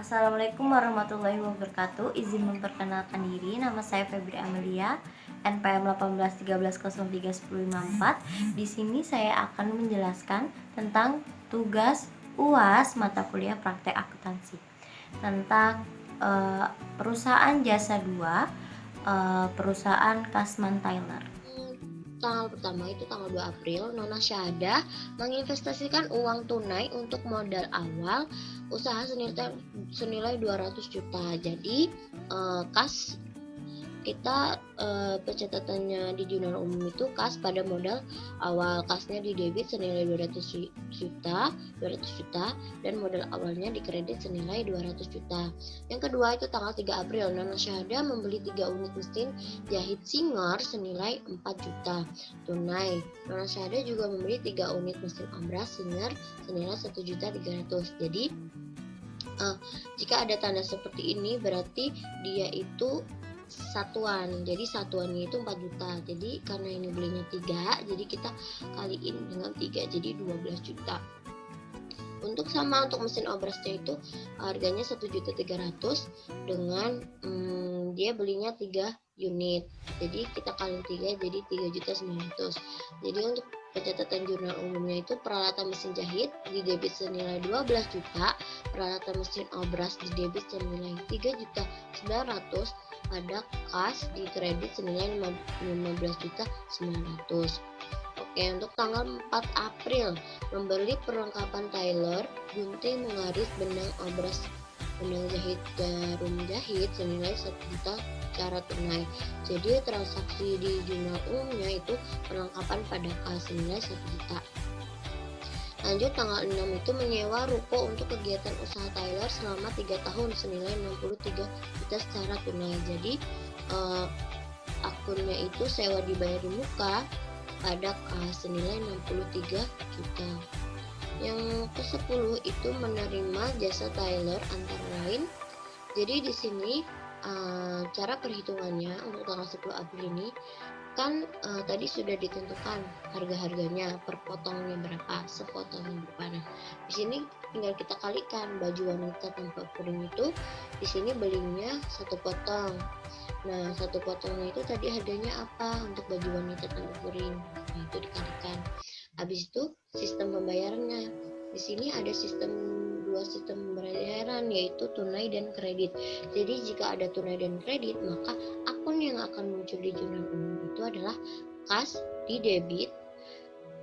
Assalamualaikum warahmatullahi wabarakatuh. Izin memperkenalkan diri, nama saya Febri Amelia, NPM 1813031054. Di sini saya akan menjelaskan tentang tugas UAS mata kuliah praktek akuntansi tentang perusahaan jasa 2, perusahaan Kasman Tyler. Tanggal pertama itu tanggal 2 April, Nona Syahada menginvestasikan uang tunai untuk modal awal usaha senilai 200 juta. Jadi kas kita pencatatannya di jurnal umum itu kas pada modal awal, kasnya di debit senilai 200 juta dan modal awalnya di kredit senilai 200 juta. Yang kedua itu tanggal 3 April, Nona Syahada membeli 3 unit mesin jahit Singer senilai 4 juta tunai. Nona Syahada juga membeli 3 unit mesin obras Singer senilai 1.300.000. Jadi jika ada tanda seperti ini berarti dia itu satuan, jadi satuannya itu 4 juta. Jadi karena ini belinya 3, jadi kita kaliin dengan 3, jadi 12 juta. Untuk mesin obrasnya itu harganya 1.300.000 dengan dia belinya 3 unit. Jadi kita kali 3 jadi 3.900.000. Jadi untuk pencatatan jurnal umumnya itu peralatan mesin jahit di debit senilai 12 juta, peralatan mesin obras di debit senilai 3.900.000, pada kas di kredit senilai 15.900.000. Oke, untuk tanggal 4 April membeli perlengkapan Tyler, gunting, mengaris, benang obras, benang jahit, jarum jahit senilai 1 juta secara tunai. Jadi transaksi di jurnal umumnya itu perlengkapan pada kas senilai 1 juta. Lanjut tanggal 6 itu menyewa ruko untuk kegiatan usaha Tyler selama 3 tahun senilai 63 juta secara tunai. Jadi akunnya itu sewa dibayar di muka pada kas senilai 63 juta. Yang ke-10 itu menerima jasa Tyler antara lain. Jadi di sini cara perhitungannya untuk tanggal 10 April ini kan tadi sudah ditentukan harga-harganya per potongnya berapa, sepotongnya berapa. Nah, di sini tinggal kita kalikan baju wanita tanpa puring itu di sini belinya 1 potong. Nah, 1 potongnya itu tadi harganya apa untuk baju wanita tanpa puring? Nah, itu dikalikan. Habis itu sistem pembayarannya. Di sini ada dua sistem pembayaran yaitu tunai dan kredit. Jadi jika ada tunai dan kredit, maka akun yang akan muncul di jurnal umum itu adalah kas di debit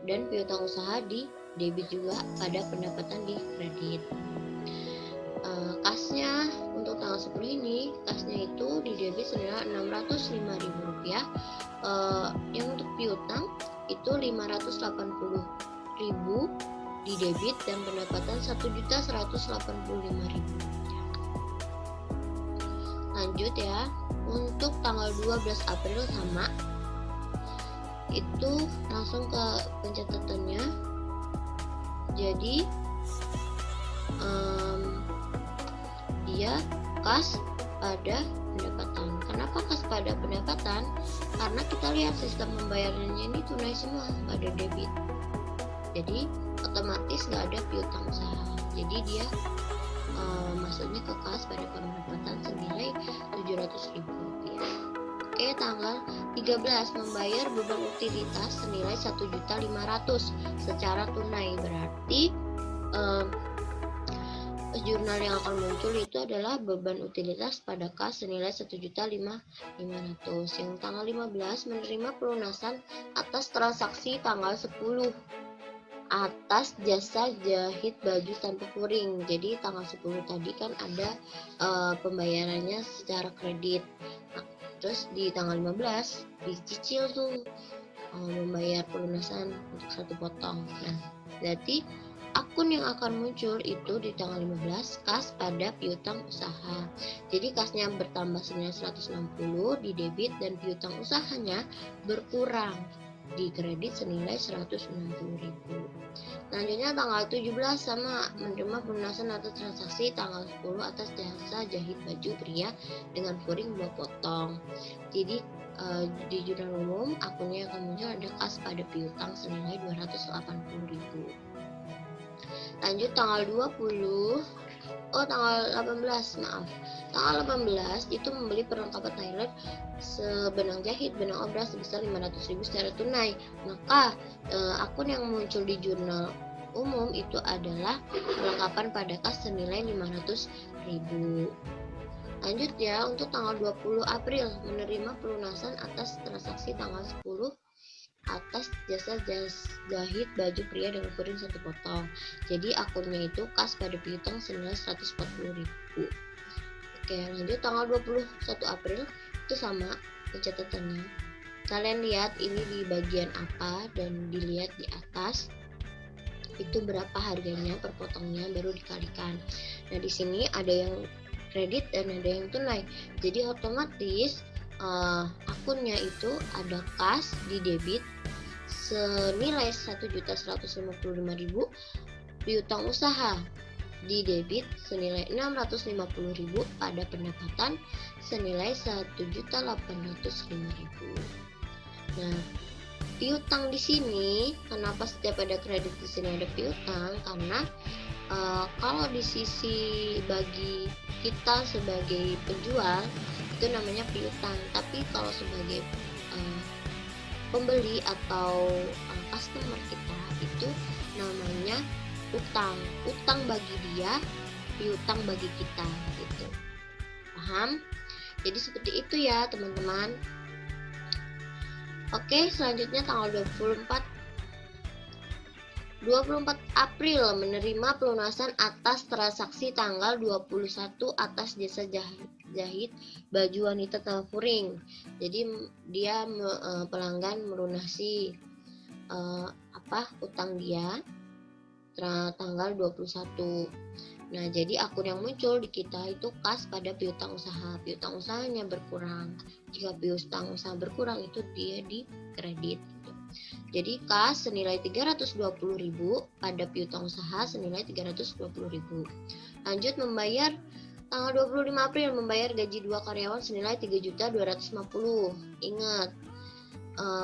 dan piutang usaha di debit juga pada pendapatan di kredit. Kasnya untuk tanggal 10 ini, kasnya itu di debit senilai Rp605.000. Yang untuk piutang itu Rp580.000 di debit dan pendapatan Rp1.185.000. Lanjut ya, untuk tanggal 12 April sama, itu langsung ke pencatatannya. Jadi dia kas pada pendapatan. Kenapa kas pada pendapatan? Karena kita lihat sistem pembayarannya ini tunai semua, nggak ada debit. Jadi otomatis nggak ada piutang usaha. Jadi dia masuknya ke kas pada pendapatan senilai Rp700.000. Oke, tanggal 13 membayar beban utilitas senilai 1.500.000 secara tunai. Berarti jurnal yang akan muncul itu adalah beban utilitas pada kas senilai 1.500.000. Yang tanggal 15 menerima pelunasan atas transaksi tanggal 10 atas jasa jahit baju tanpa puring. Jadi tanggal 10 tadi kan ada pembayarannya secara kredit. Nah, terus di tanggal 15 dicicil tuh membayar pelunasan untuk 1 potong. Nah, berarti akun yang akan muncul itu di tanggal 15 kas pada piutang usaha. Jadi kasnya bertambah senilai 160 di debit dan piutang usahanya berkurang di kredit senilai 160.000. Selanjutnya tanggal 17 sama menerima pelunasan atas transaksi tanggal 10 atas jasa jahit baju pria dengan puring 2 potong. Jadi di jurnal umum akunnya akan muncul ada kas pada piutang senilai 280.000. Lanjut tanggal 20 Oh, tanggal 18, maaf. Tanggal 18 itu membeli perlengkapan toilet sebenang jahit, benang obras sebesar 500.000 secara tunai. Maka akun yang muncul di jurnal umum itu adalah perlengkapan pada kas senilai 500.000. Lanjut ya, untuk tanggal 20 April menerima pelunasan atas transaksi tanggal 10 atas jasa jahit baju pria dengan kuring 1 potong. Jadi akunnya itu kas pada piutang senilai 140.000. Oke, lanjut tanggal 21 April itu sama pencatatannya. Kalian lihat ini di bagian apa dan dilihat di atas itu berapa harganya per potongnya baru dikalikan. Nah, di sini ada yang kredit dan ada yang tunai. Jadi otomatis akunnya itu ada kas di debit senilai 1.155.000, piutang usaha di debit senilai 650.000, pada pendapatan senilai 1.805.000. Nah, piutang di sini kenapa setiap ada kredit di sini ada piutang? Karena kalau di sisi bagi kita sebagai penjual itu namanya piutang, tapi kalau sebagai pembeli atau customer kita itu namanya utang bagi dia, piutang bagi kita gitu. Paham? Jadi seperti itu ya teman-teman. Oke, selanjutnya tanggal 24 April menerima pelunasan atas transaksi tanggal 21 atas jasa jahit baju wanita Telfuring. Jadi dia pelanggan melunasi utang dia tanggal 21. Nah, jadi akun yang muncul di kita itu kas pada piutang usaha. Piutang usahanya berkurang. Jika piutang usaha berkurang itu dia di kredit gitu. Jadi kas senilai 320.000 pada piutang usaha senilai 320.000. Lanjut membayar tanggal 25 April membayar gaji 2 karyawan senilai 3.250.000. Ingat,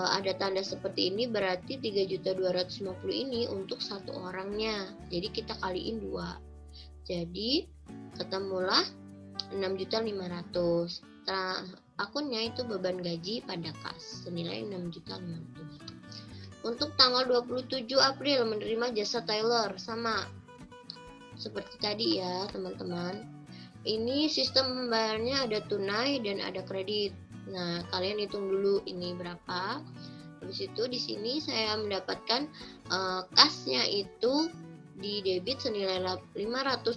ada tanda seperti ini berarti 3.250.000 ini untuk satu orangnya. Jadi kita kaliin 2. Jadi ketemulah 6.500.000. Akunnya itu beban gaji pada kas senilai 6.500.000. Untuk tanggal 27 April menerima jasa tailor, sama seperti tadi ya teman-teman. Ini sistem pembayarannya ada tunai dan ada kredit. Nah, kalian hitung dulu ini berapa. Habis itu di sini saya mendapatkan kasnya itu di debit senilai 570,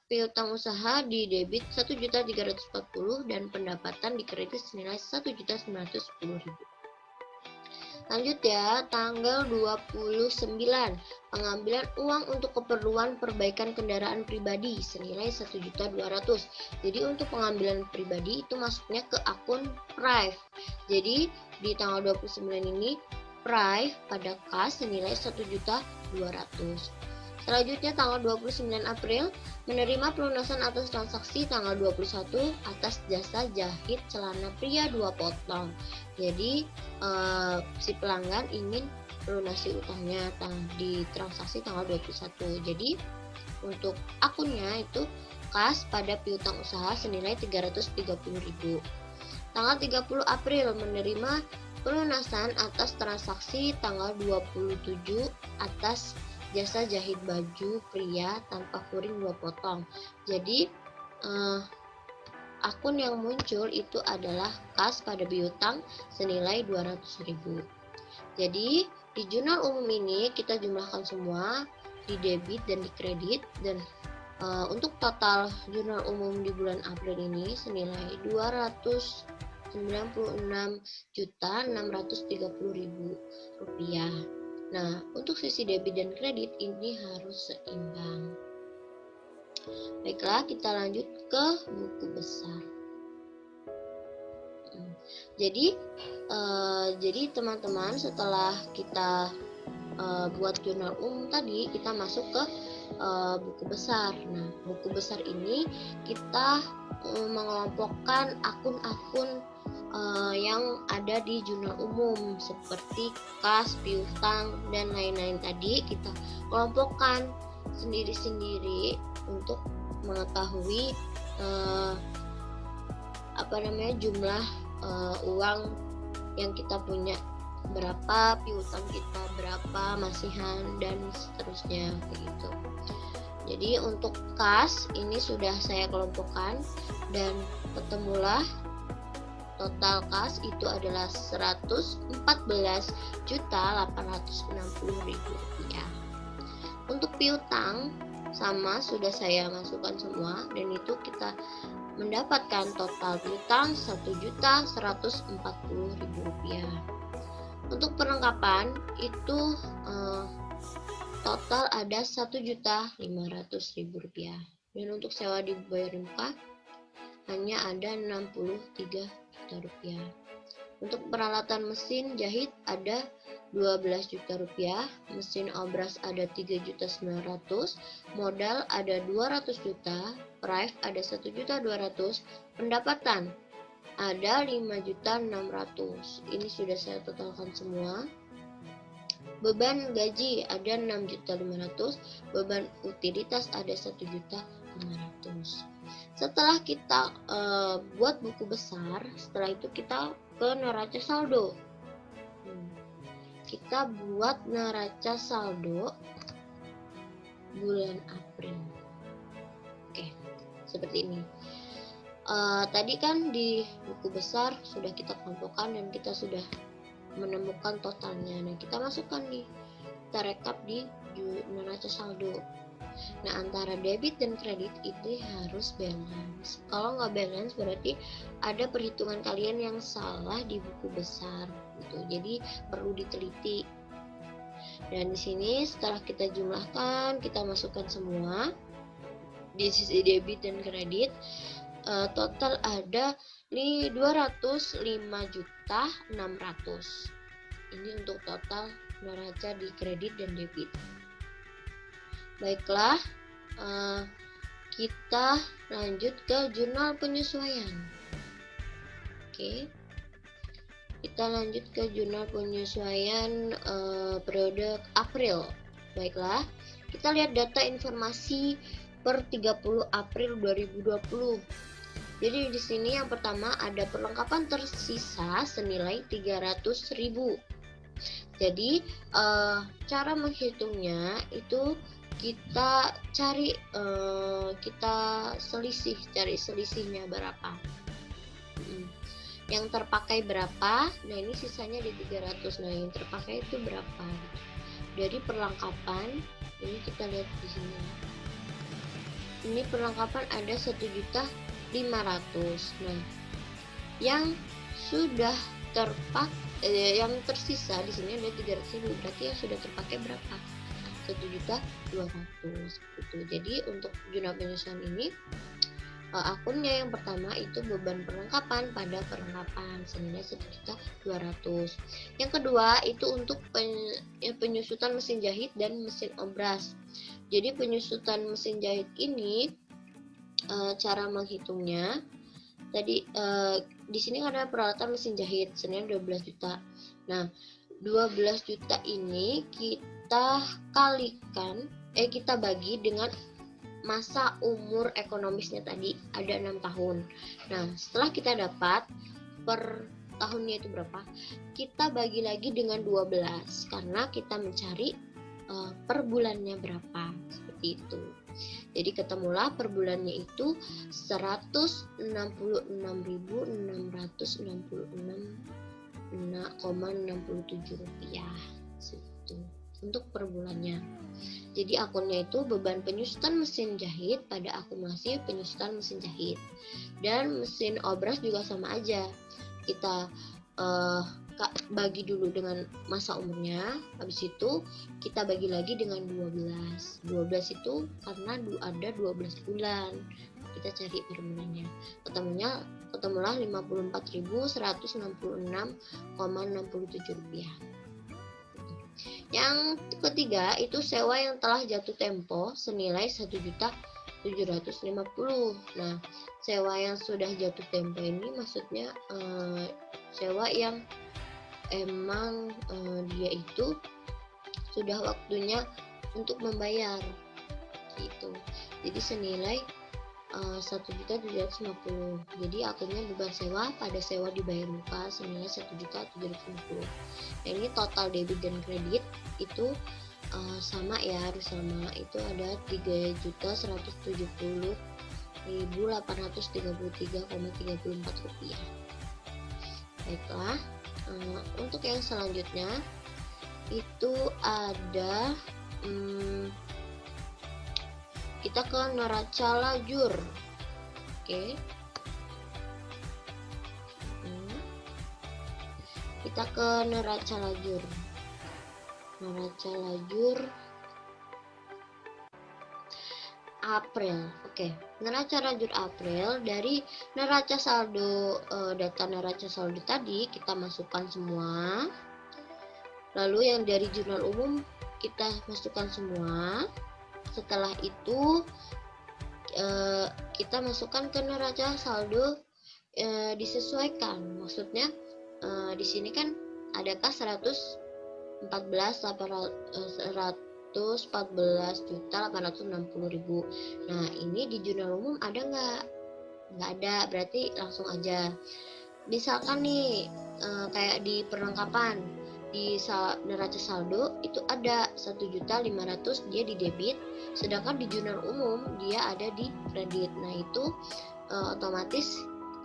piutang usaha di debit 1.340.000 dan pendapatan di kredit senilai 1.910.000. Lanjut ya, tanggal 29 pengambilan uang untuk keperluan perbaikan kendaraan pribadi senilai 1.200.000. Jadi untuk pengambilan pribadi itu masuknya ke akun Prive. Jadi di tanggal 29 ini Prive pada kas senilai 1.200.000. Selanjutnya tanggal 29 April menerima pelunasan atas transaksi tanggal 21 atas jasa jahit celana pria 2 potong. Jadi si pelanggan ingin melunasi utangnya di transaksi tanggal 21. Jadi untuk akunnya itu kas pada piutang usaha senilai 330.000. Tanggal 30 April menerima pelunasan atas transaksi tanggal 27 atas jasa jahit baju pria tanpa kuring 2 potong. Jadi akun yang muncul itu adalah kas pada piutang senilai 200.000. Jadi di jurnal umum ini kita jumlahkan semua di debit dan di kredit, dan untuk total jurnal umum di bulan April ini senilai 296.630.000 rupiah. Nah, untuk sisi debit dan kredit ini harus seimbang. Baiklah, kita lanjut ke buku besar. Jadi teman-teman, setelah kita buat jurnal umum tadi, kita masuk ke buku besar. Nah, buku besar ini kita mengelompokkan akun-akun yang ada di jurnal umum seperti kas, piutang, dan lain-lain tadi kita kelompokkan sendiri-sendiri untuk mengetahui jumlah uang yang kita punya, berapa piutang kita, berapa masihan, dan seterusnya begitu. Jadi untuk kas ini sudah saya kelompokkan dan ketemulah total kas itu adalah Rp114.860.000. Untuk piutang sama sudah saya masukkan semua, dan itu kita mendapatkan total piutang Rp1.140.000. Untuk perlengkapan itu total ada Rp1.500.000, dan untuk sewa dibayar muka hanya ada Rp63 juta. Untuk peralatan mesin jahit ada Rp12 juta, mesin obras ada Rp3.900.000, modal ada Rp200 juta, prive ada Rp1.200.000, pendapatan ada Rp5.600.000. Ini sudah saya totalkan semua. Beban gaji ada Rp6.500.000, beban utilitas ada Rp1.500.000. Setelah kita buat buku besar, setelah itu kita ke neraca saldo. Kita buat neraca saldo bulan April. Oke, seperti ini. Tadi kan di buku besar sudah kita kelompokkan dan kita sudah menemukan totalnya. Nah, kita masukkan nih, kita rekap di neraca saldo. Nah, antara debit dan kredit itu harus balance. Kalau nggak balance berarti ada perhitungan kalian yang salah di buku besar gitu. Jadi perlu diteliti. Dan di sini setelah kita jumlahkan, kita masukkan semua di sisi debit dan kredit, total ada nih Rp205.600.000. Ini untuk total neraca di kredit dan debit. Baiklah, kita lanjut ke jurnal penyesuaian. Oke, kita lanjut ke jurnal penyesuaian periode April. Baiklah, kita lihat data informasi per 30 April 2020. Jadi di sini yang pertama ada perlengkapan tersisa senilai Rp300.000. Jadi cara menghitungnya itu kita cari cari selisihnya berapa, yang terpakai berapa. Nah, ini sisanya di 300. Nah, yang terpakai itu berapa dari perlengkapan. Ini kita lihat di sini, ini perlengkapan ada 1.500.000. Nah, yang sudah terpakai, yang tersisa di sini ada 300.000. Berarti yang sudah terpakai berapa? 1.200.000 gitu. Jadi untuk jurnal penyesuaian ini akunnya yang pertama itu beban perlengkapan pada perlengkapan senilai 1.200.000. Yang kedua itu untuk penyusutan mesin jahit dan mesin obras. Jadi penyusutan mesin jahit ini cara menghitungnya tadi di sini ada peralatan mesin jahit senilai 12 juta. Nah, 12 juta ini kita bagi dengan masa umur ekonomisnya tadi ada 6 tahun. Nah, setelah kita dapat per tahunnya itu berapa, kita bagi lagi dengan 12 karena kita mencari per bulannya berapa, seperti itu. Jadi ketemulah per bulannya itu Rp166.666,67 situ untuk per bulannya. Jadi akunnya itu beban penyusutan mesin jahit pada akumulasi penyusutan mesin jahit, dan mesin obras juga sama aja, kita bagi dulu dengan masa umurnya, habis itu kita bagi lagi dengan 12 itu karena ada 12 bulan, kita cari per bulannya, ketemulah Rp54.166,67. Yang ketiga itu sewa yang telah jatuh tempo senilai Rp1.750.000. Nah, sewa yang sudah jatuh tempo ini maksudnya sewa yang emang dia itu sudah waktunya untuk membayar. itu. Jadi senilai 1.750.000. Jadi akunnya beban sewa pada sewa dibayar muka senilai 1.750.000. Nah, ini total debit dan kredit itu sama ya, harus sama. Itu ada 3.170.833,34 rupiah. Baiklah, untuk yang selanjutnya itu ada kita ke neraca lajur. Oke. Kita ke neraca lajur. Neraca lajur April. Oke. Neraca lajur April dari neraca saldo, data neraca saldo tadi kita masukkan semua. Lalu yang dari jurnal umum kita masukkan semua. Setelah itu kita masukkan ke neraca saldo disesuaikan. Maksudnya di sini kan ada kas 114.860.000. Nah, ini di jurnal umum ada nggak? Nggak ada, berarti langsung aja. Misalkan nih kayak di perlengkapan di neraca saldo itu ada 1.500.000 dia di debit, sedangkan di jurnal umum dia ada di kredit. Nah, itu otomatis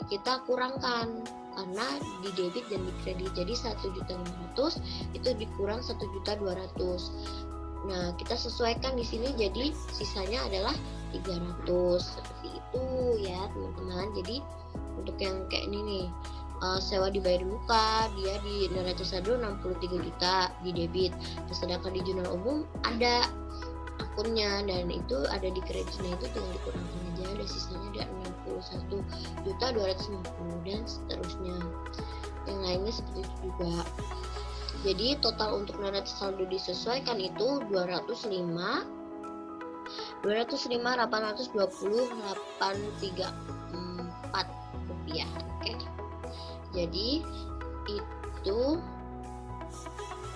kita kurangkan karena di debit dan di kredit. Jadi 1.500.000 itu dikurang 1.200.000. Nah, kita sesuaikan di sini jadi sisanya adalah 300. Seperti itu ya, teman-teman. Jadi untuk yang kayak ini nih, sewa dibayar muka dia di neraca saldo 63 juta di debit, sedangkan di jurnal umum ada akunnya dan itu ada di kreditnya, itu tinggal dikurangkan aja, ada sisanya ada 61.250 dan seterusnya. Yang lainnya seperti itu juga. Jadi total untuk neraca saldo disesuaikan itu 205.820.834 rupiah. Oke. Jadi itu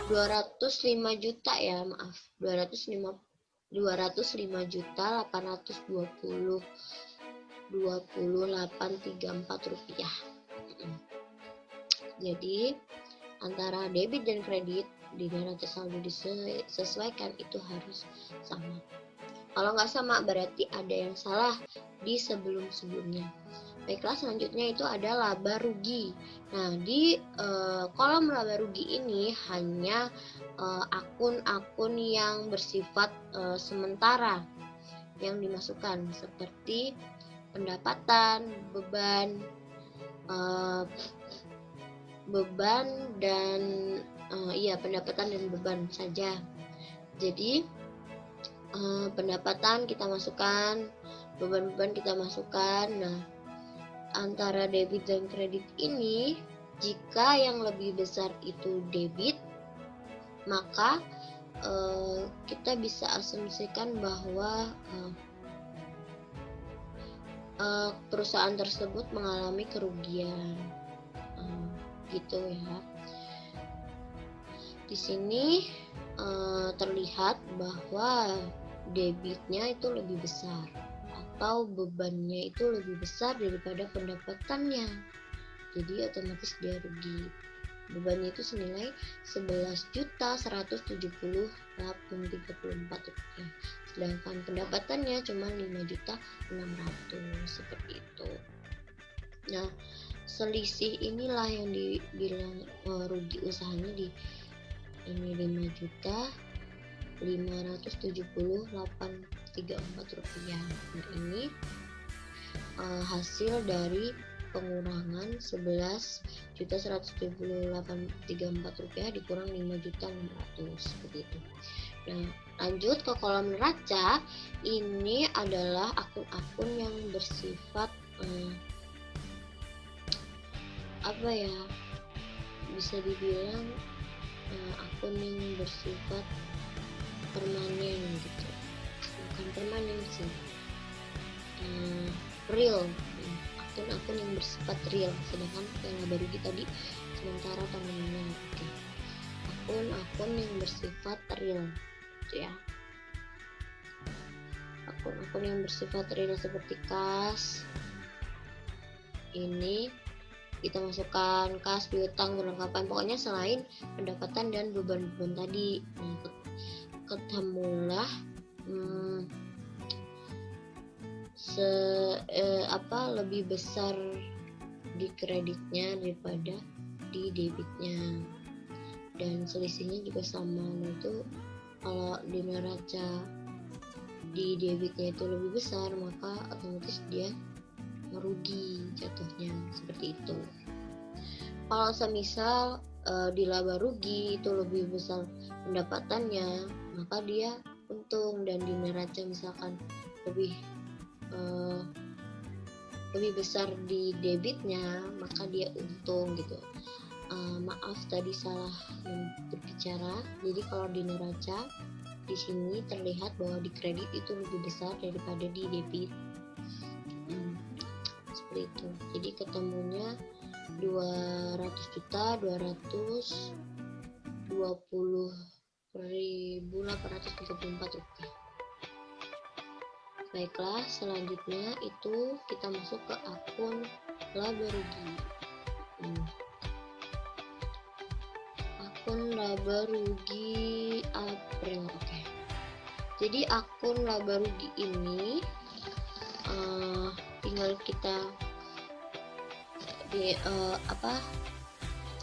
205 juta ya, maaf. 205.820.2834 rupiah. Jadi antara debit dan kredit di neraca saldo disesuaikan itu harus sama. Kalau nggak sama berarti ada yang salah di sebelum-sebelumnya. Baiklah, selanjutnya itu ada laba rugi. Nah, di kolom laba rugi ini hanya akun-akun yang bersifat sementara yang dimasukkan, seperti pendapatan, beban dan pendapatan dan beban saja. Jadi pendapatan kita masukkan, beban-beban kita masukkan. Nah, antara debit dan kredit ini, jika yang lebih besar itu debit, maka kita bisa asumsikan bahwa perusahaan tersebut mengalami kerugian, gitu ya. Di sini terlihat bahwa debitnya itu lebih besar atau bebannya itu lebih besar daripada pendapatannya, jadi otomatis dia rugi. Bebannya itu senilai 11.170.834 rupiah, sedangkan pendapatannya cuma 5.600.000, seperti itu. Nah, selisih inilah yang dibilang rugi usahanya di ini 5.570.834 rupiah. Nah, ini hasil dari pengurangan 11.170.834 rupiah dikurang 5.600.000, seperti itu. Nah, lanjut ke kolom neraca. Ini adalah akun-akun yang bersifat bisa dibilang akun yang bersifat permanen gitu, bukan permanen sih, real, akun-akun yang bersifat real, sedangkan yang laba rugi tadi sementara atau nominal. Oke. Akun-akun yang bersifat real gitu ya. akun-akun yang bersifat real seperti kas. Ini kita masukkan kas, piutang, perlengkapan, pokoknya selain pendapatan dan beban-beban tadi. Nah, ketemulah lebih besar di kreditnya daripada di debitnya, dan selisihnya juga sama. Nah, itu kalau di neraca di debitnya itu lebih besar, maka otomatis dia merugi jatuhnya, seperti itu. Kalau semisal di laba rugi itu lebih besar pendapatannya, maka dia untung, dan di neraca misalkan lebih besar di debitnya, maka dia untung gitu. Maaf tadi salah berbicara. Jadi kalau di neraca di sini terlihat bahwa di kredit itu lebih besar daripada di debit. Seperti itu. Jadi ketemunya 200.220.834 rupiah. Baiklah, selanjutnya itu kita masuk ke akun laba rugi. Akun laba rugi April. Oke. Jadi akun laba rugi ini tinggal kita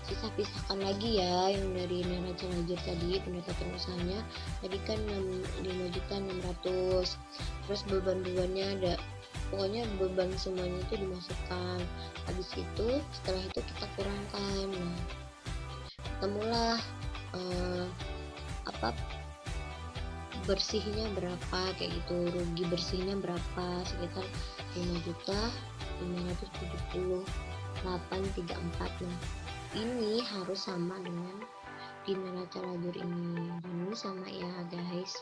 pisah-pisahkan lagi ya, yang dari neraca ledger tadi pendapatan usahanya tadi kan 5.600.000, terus beban-bebannya ada, pokoknya beban semuanya itu dimasukkan. Habis itu setelah itu kita kurangkan. Nah, ketemulah bersihnya berapa, kayak gitu. Rugi bersihnya berapa, sekitar 5.578.34. Nah, ini harus sama dengan di neraca ledger ini, dan ini sama ya guys.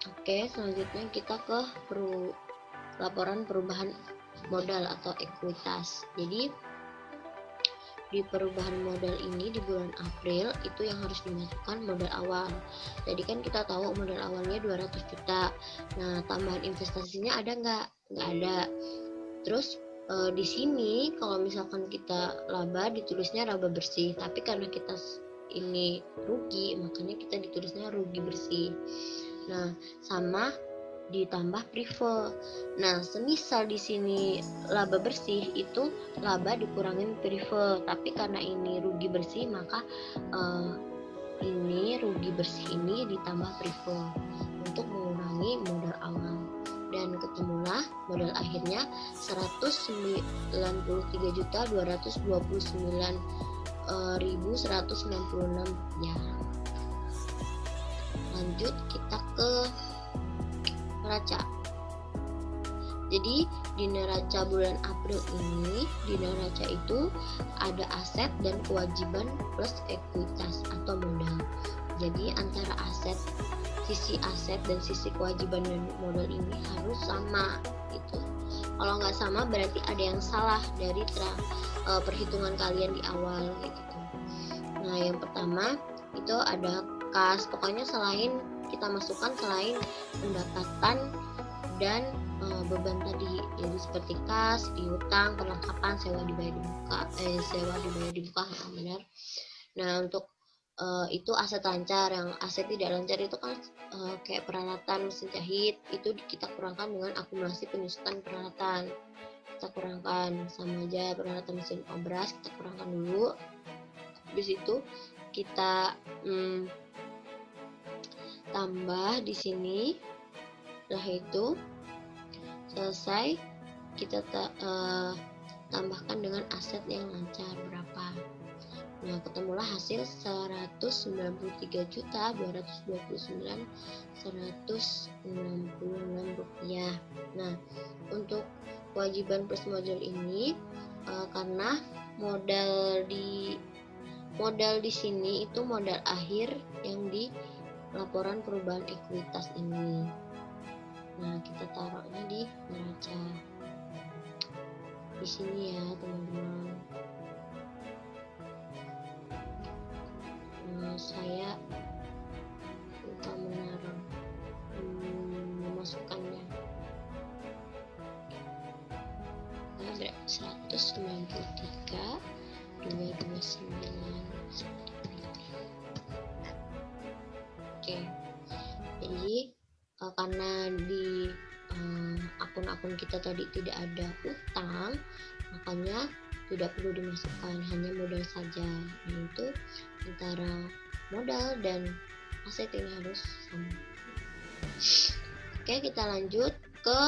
Oke, selanjutnya kita ke laporan perubahan modal atau ekuitas. Jadi di perubahan modal ini di bulan April itu yang harus dimasukkan modal awal. Jadi kan kita tahu modal awalnya 200 juta. Nah, tambahan investasinya ada nggak? Nggak ada. Terus di sini kalau misalkan kita laba ditulisnya laba bersih, tapi karena kita ini rugi, makanya kita ditulisnya rugi bersih. Nah, sama ditambah prive. Nah, semisal di sini laba bersih itu laba dikurangin prive, tapi karena ini rugi bersih, maka ini rugi bersih ini ditambah prive untuk mengurangi modal awal. Dan ketemulah modal akhirnya 193.229.196 ya. Lanjut kita ke neraca. Jadi di neraca bulan April ini, di neraca itu ada aset dan kewajiban plus ekuitas atau modal. Jadi antara sisi aset dan sisi kewajiban dan modal ini harus sama gitu. Kalau nggak sama berarti ada yang salah dari perhitungan kalian di awal gitu. Nah, yang pertama itu ada kas. Pokoknya kita masukkan selain pendapatan dan beban tadi, jadi seperti kas, piutang, perlengkapan, sewa dibayar di muka, benar. Nah, untuk itu aset lancar. Yang aset tidak lancar itu kan kayak peralatan mesin jahit, itu kita kurangkan dengan akumulasi penyusutan peralatan. Kita kurangkan sama aja, peralatan mesin obras kita kurangkan dulu. Habis itu kita tambah di sini. Setelah itu selesai, kita tambahkan dengan aset yang lancar berapa. Nah, ketemulah hasil 193.229.166 rupiah. Nah, untuk kewajiban plus modal ini karena modal di sini itu modal akhir yang di laporan perubahan ekuitas ini. Nah, kita taruhnya di neraca di sini ya teman-teman. Saya lupa memasukkan Oke, jadi karena di akun-akun kita tadi tidak ada utang, makanya tidak perlu dimasukkan, hanya modal saja. Nah, itu antara modal dan aset ini harus sama. Oke, kita lanjut ke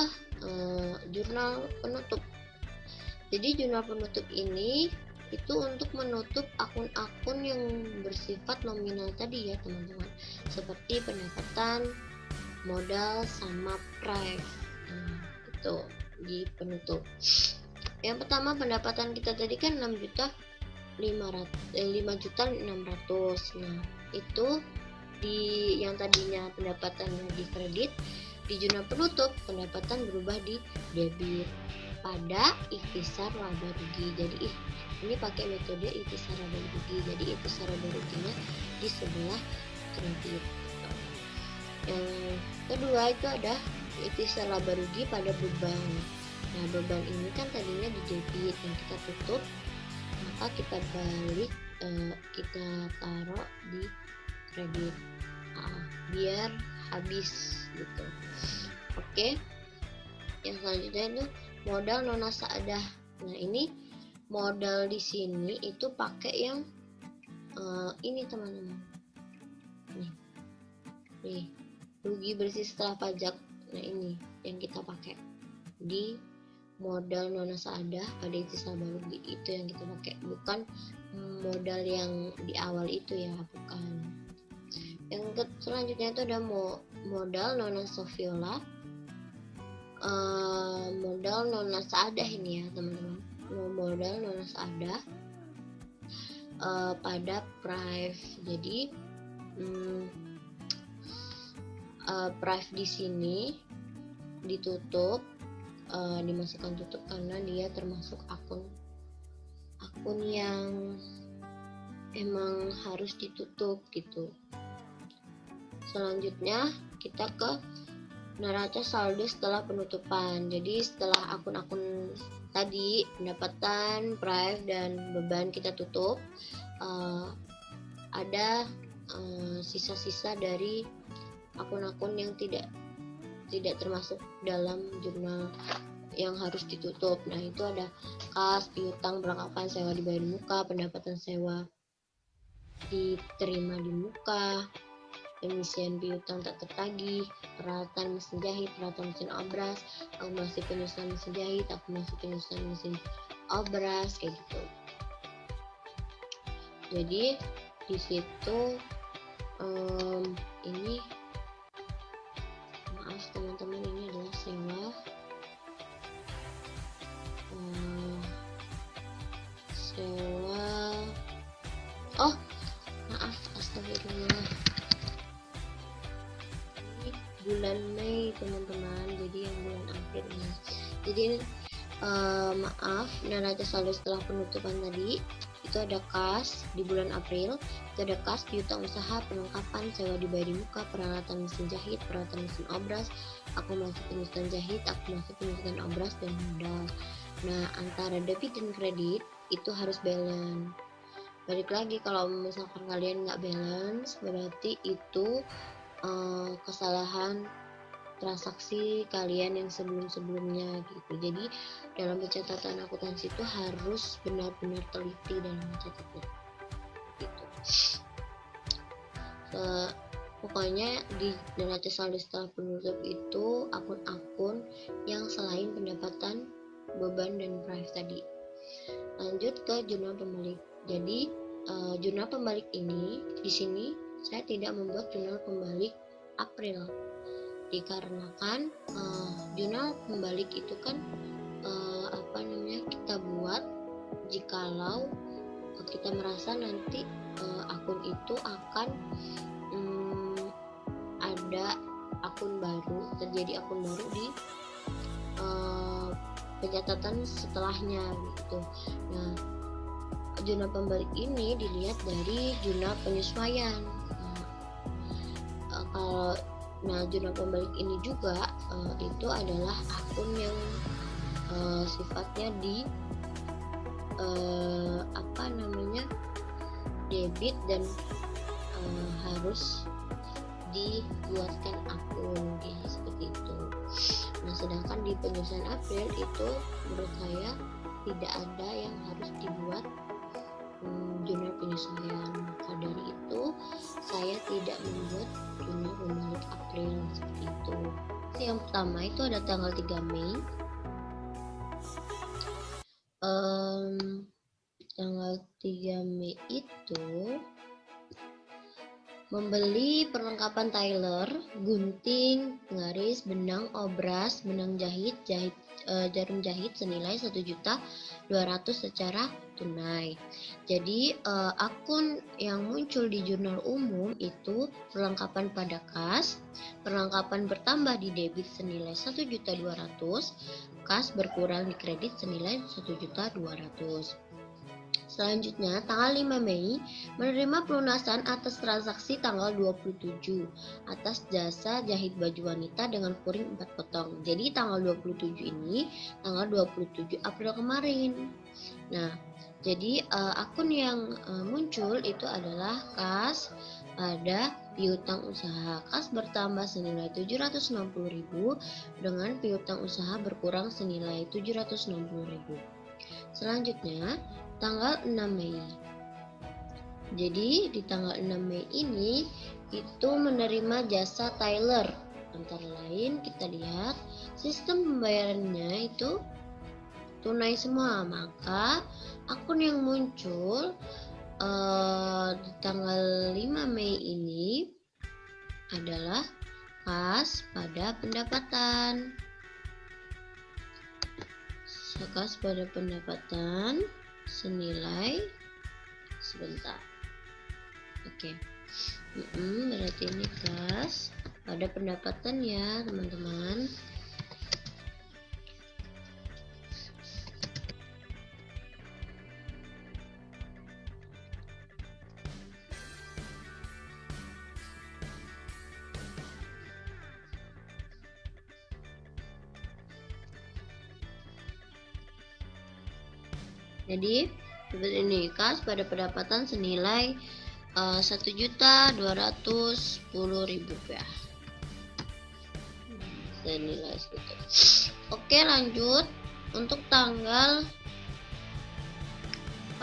jurnal penutup. Jadi jurnal penutup ini itu untuk menutup akun-akun yang bersifat nominal tadi ya teman-teman, seperti pendapatan, modal, sama price. Nah, itu di penutup. Yang pertama, pendapatan kita tadi kan 5.600.000. Nah, itu di yang tadinya pendapatan di kredit, di jurnal penutup pendapatan berubah di debit pada ikhtisar laba rugi. Jadi ini pakai metode ikhtisar laba rugi. Jadi ikhtisar laba ruginya di sebelah kredit. Yang kedua itu ada ikhtisar laba rugi pada beban. Nah, beban ini kan tadinya di debit yang kita tutup, maka kita balik, kita taruh di kredit biar habis gitu. Oke, yang selanjutnya itu modal non nasabah. Nah, ini modal di sini itu pakai yang ini teman-teman. Nih, rugi bersih setelah pajak. Nah, ini yang kita pakai di modal non nasabah pada ikhtisar laba rugi, itu yang kita pakai, bukan modal yang di awal itu ya, bukan. Yang selanjutnya itu ada modal non nasabah. Modal non nasabah ini ya teman-teman, modal non nasabah pada price. Jadi price di sini ditutup, dimasukkan tutup karena dia termasuk akun yang emang harus ditutup gitu. Selanjutnya kita ke neraca saldo setelah penutupan. Jadi setelah akun-akun tadi pendapatan, price, dan beban kita tutup, ada sisa-sisa dari akun-akun yang tidak termasuk dalam jurnal yang harus ditutup. Nah, itu ada kas, piutang, perlengkapan sewa dibayar di muka, pendapatan sewa diterima di muka, pengisian piutang tak tertagih, peralatan mesin jahit, peralatan mesin obras, akumulasi penyusunan mesin jahit, akumulasi penyusunan mesin obras, kayak gitu. Jadi di situ ini maaf teman-teman, ini adalah sewa maaf, astagfirullah, ini bulan Mei teman-teman, jadi yang bulan April ini. Jadi ini maaf, neraca saldo setelah penutupan tadi itu ada kas di bulan April, itu ada kas, piutang usaha, perlengkapan sewa dibayar di muka, peralatan mesin jahit, peralatan mesin obras, akumulasi penyusunan jahit, akumulasi penyusunan obras, dan modal. Nah, antara debit dan kredit itu harus balance. Balik lagi, kalau misalkan kalian nggak balance, berarti itu kesalahan transaksi kalian yang sebelum-sebelumnya gitu. Jadi dalam pencatatan akuntansi itu harus benar-benar teliti dalam mencatatnya gitu. Pokoknya di neraca saldo setelah penutup itu akun-akun yang selain pendapatan, beban, dan price tadi. Lanjut ke jurnal pembalik. Jadi jurnal pembalik ini di sini saya tidak membuat jurnal pembalik April, dikarenakan jurnal pembalik itu kan kita buat jikalau kita merasa nanti akun itu akan ada akun baru, terjadi akun baru di pencatatan setelahnya gitu. Nah, jurnal pembalik ini dilihat dari jurnal penyesuaian. Nah, jurnal pembalik ini juga itu adalah akun yang sifatnya di debit dan harus dibuatkan akun seperti itu. Nah, sedangkan di penyelesaian April itu menurut saya tidak ada yang harus dibuat jurnal penyesuaian. Maka dari itu saya tidak membuat jurnal pembalik April seperti itu. Yang pertama itu ada tanggal 3 Mei. Tanggal 3 Mei itu membeli perlengkapan tailor, gunting, penggaris, benang, obras, benang jahit, jarum jahit senilai 1.200.000 secara tunai. Jadi akun yang muncul di jurnal umum itu perlengkapan pada kas, perlengkapan bertambah di debit senilai 1.200.000, kas berkurang di kredit senilai 1.200.000. Selanjutnya, tanggal 5 Mei menerima pelunasan atas transaksi tanggal 27 atas jasa jahit baju wanita dengan furing 4 potong. Jadi tanggal 27 ini tanggal 27 April kemarin. Nah, jadi akun yang muncul itu adalah kas pada piutang usaha. Kas bertambah senilai 760.000 dengan piutang usaha berkurang senilai 760.000. Selanjutnya, tanggal 6 Mei. Jadi di tanggal 6 Mei ini itu menerima jasa tailor. Antara lain kita lihat sistem pembayarannya itu tunai semua. Maka akun yang muncul di tanggal 5 Mei ini adalah kas pada pendapatan. Kas pada pendapatan senilai sebentar. Oke. Berarti ini kas pada pendapatan ya, teman-teman. Jadi seperti ini, kas pada pendapatan senilai 1.210.000 rupiah. Senilai segitu. Oke, lanjut untuk tanggal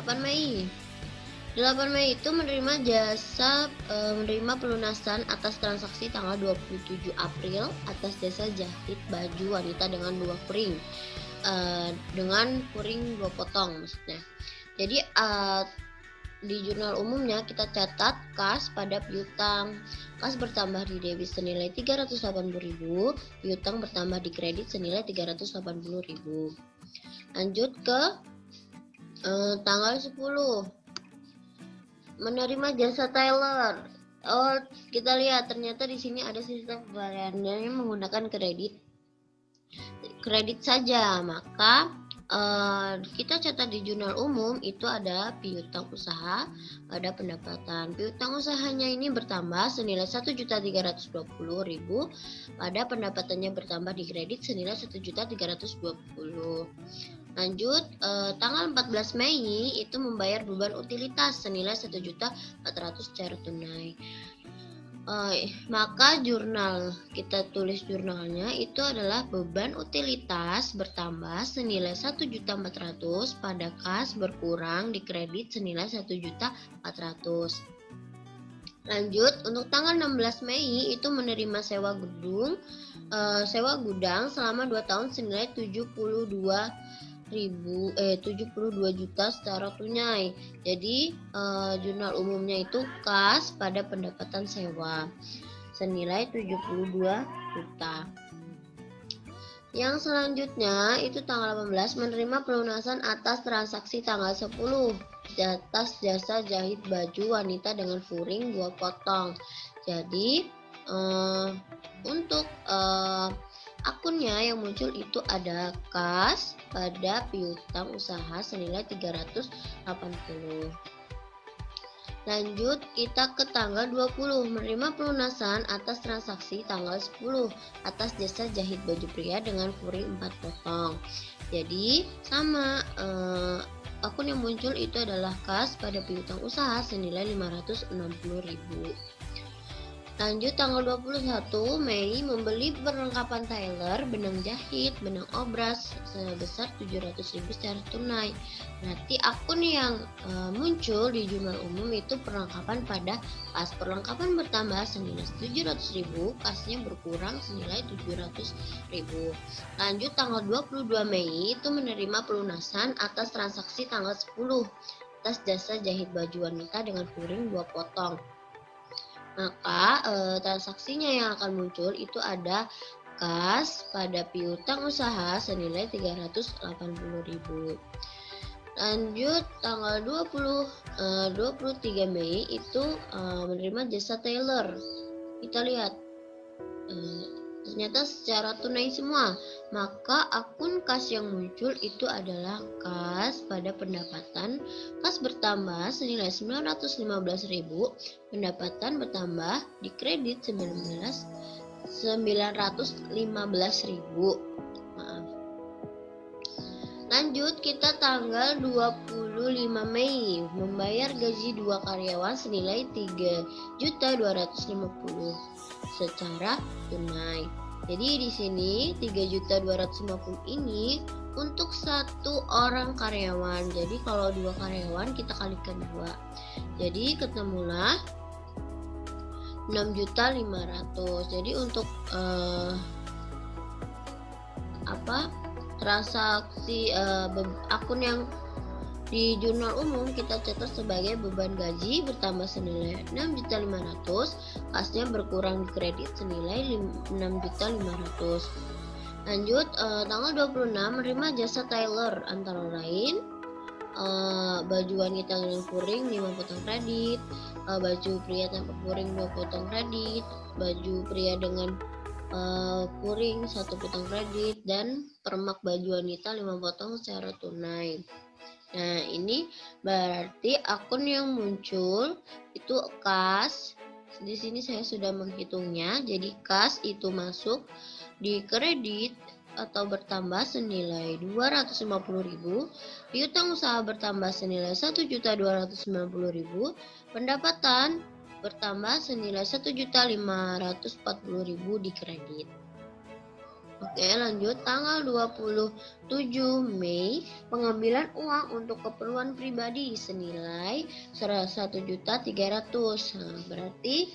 8 Mei. 8 Mei itu menerima menerima pelunasan atas transaksi tanggal 27 April atas jasa jahit baju wanita dengan 2 furing. Dengan furing 2 potong maksudnya. Jadi di jurnal umumnya kita catat kas pada piutang. Kas bertambah di debit senilai 380.000, piutang bertambah di kredit senilai 380.000. Lanjut ke tanggal 10. Menerima jasa tailor. Oh, kita lihat ternyata di sini ada sistem pembayarannya menggunakan kredit saja. Maka kita catat di jurnal umum itu ada piutang usaha pada pendapatan. Piutang usahanya ini bertambah senilai 1.320.000, pada pendapatannya bertambah di kredit senilai 1.320.000. Lanjut, tanggal 14 Mei itu membayar beban utilitas senilai 1.400.000 secara tunai. Maka jurnal, kita tulis jurnalnya itu adalah beban utilitas bertambah senilai 1.400.000 pada kas berkurang di kredit senilai 1.400.000. Lanjut, untuk tanggal 16 Mei itu menerima sewa gudang selama 2 tahun senilai 72 juta secara tunai. Jadi jurnal umumnya itu kas pada pendapatan sewa senilai 72 juta. Yang selanjutnya itu tanggal 18 menerima pelunasan atas transaksi tanggal 10 atas jasa jahit baju wanita dengan furing 2 potong. Jadi untuk akunnya yang muncul itu ada kas pada piutang usaha senilai 380. Lanjut kita ke tanggal 20 menerima pelunasan atas transaksi tanggal 10 atas jasa jahit baju pria dengan furing 4 potong. Jadi sama, akun yang muncul itu adalah kas pada piutang usaha senilai 560.000. Lanjut tanggal 21 Mei membeli perlengkapan tailor, benang jahit, benang obras sebesar 700.000 secara tunai. Berarti akun yang muncul di jurnal umum itu perlengkapan pada kas. Perlengkapan bertambah senilai 700.000, kasnya berkurang senilai 700.000. Lanjut tanggal 22 Mei itu menerima pelunasan atas transaksi tanggal 10 atas jasa jahit baju wanita dengan furing 2 potong. Maka transaksinya yang akan muncul itu ada kas pada piutang usaha senilai 380.000. Lanjut tanggal 23 Mei itu menerima jasa tailor. Kita lihat ternyata secara tunai semua. Maka akun kas yang muncul itu adalah kas pada pendapatan. Kas bertambah senilai 915.000, pendapatan bertambah di kredit 915.000. Maaf. Lanjut kita tanggal 25 Mei membayar gaji 2 karyawan senilai 3.250.000 secara tunai. Jadi di sini 3.250 ini untuk satu orang karyawan. Jadi kalau 2 karyawan kita kalikan 2. Jadi ketemulah 6.500.000. Jadi untuk transaksi akun yang di jurnal umum kita catat sebagai beban gaji bertambah senilai 6.500.000, kasnya berkurang di kredit senilai 6.500.000. Lanjut tanggal 26 menerima jasa tailor antara lain baju wanita dengan furing 5 potong kredit, baju pria tanpa furing 2 potong kredit, baju pria dengan furing 1 potong kredit, dan permak baju wanita 5 potong secara tunai. Nah, ini berarti akun yang muncul itu kas. Di sini saya sudah menghitungnya. Jadi kas itu masuk di kredit atau bertambah senilai 250.000, piutang usaha bertambah senilai 1.290.000, pendapatan bertambah senilai 1.540.000 di kredit. Oke, lanjut tanggal 27 Mei pengambilan uang untuk keperluan pribadi senilai 1.300.000. Nah, berarti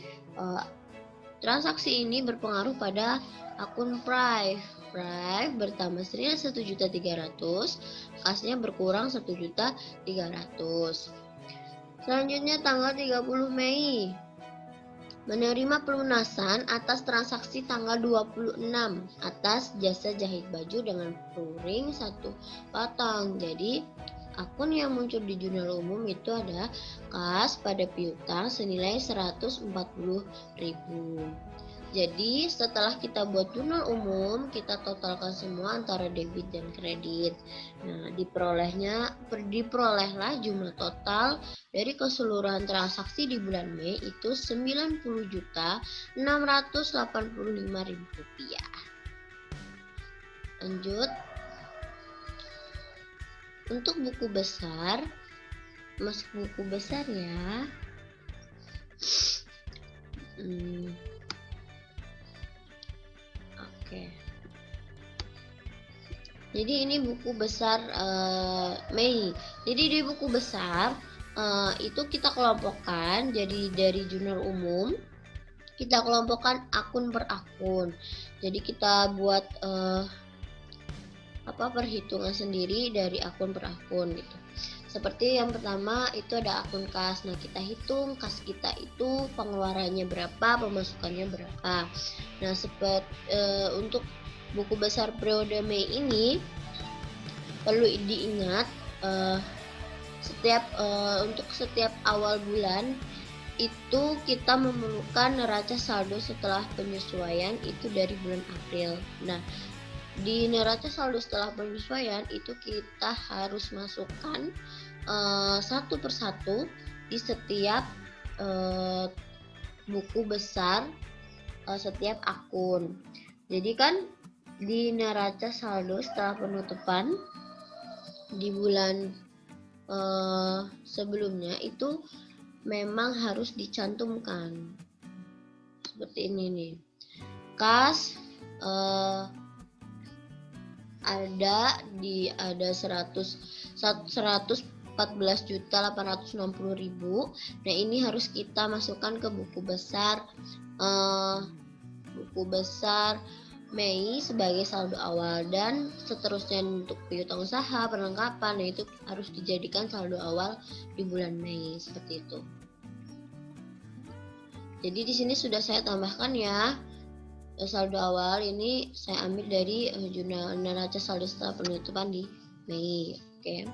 transaksi ini berpengaruh pada akun Prive. Prive bertambah senilai 1.300.000, kasnya berkurang 1.300.000. Selanjutnya tanggal 30 Mei menerima pelunasan atas transaksi tanggal 26 atas jasa jahit baju dengan furing 1 potong. Jadi akun yang muncul di jurnal umum itu ada kas pada piutang senilai 140.000. Jadi setelah kita buat jurnal umum, kita totalkan semua antara debit dan kredit. Nah, diperolehlah jumlah total dari keseluruhan transaksi di bulan Mei itu 90.685.000 rupiah. Lanjut, untuk buku besar, masuk buku besar ya. Oke. Jadi ini buku besar Mei. Jadi di buku besar itu kita kelompokkan. Jadi dari jurnal umum kita kelompokkan akun per akun. Jadi kita buat perhitungan sendiri dari akun per akun gitu. Seperti yang pertama itu ada akun kas. Nah, kita hitung kas kita itu pengeluarannya berapa, pemasukannya berapa. Nah, untuk buku besar periode Mei ini perlu diingat untuk setiap awal bulan itu kita memerlukan neraca saldo setelah penyesuaian itu dari bulan April. Nah, di neraca saldo setelah penyesuaian itu kita harus masukkan satu persatu di setiap buku besar setiap akun. Jadi kan di neraca saldo setelah penutupan di bulan sebelumnya itu memang harus dicantumkan seperti ini nih. Kas ada 114.860.000. Nah, ini harus kita masukkan ke buku besar Mei sebagai saldo awal, dan seterusnya untuk piutang usaha perlengkapan. Nah, itu harus dijadikan saldo awal di bulan Mei seperti itu. Jadi di sini sudah saya tambahkan ya. Saldo awal ini saya ambil dari jurnal neraca saldo setelah penutupan di Mei. Oke.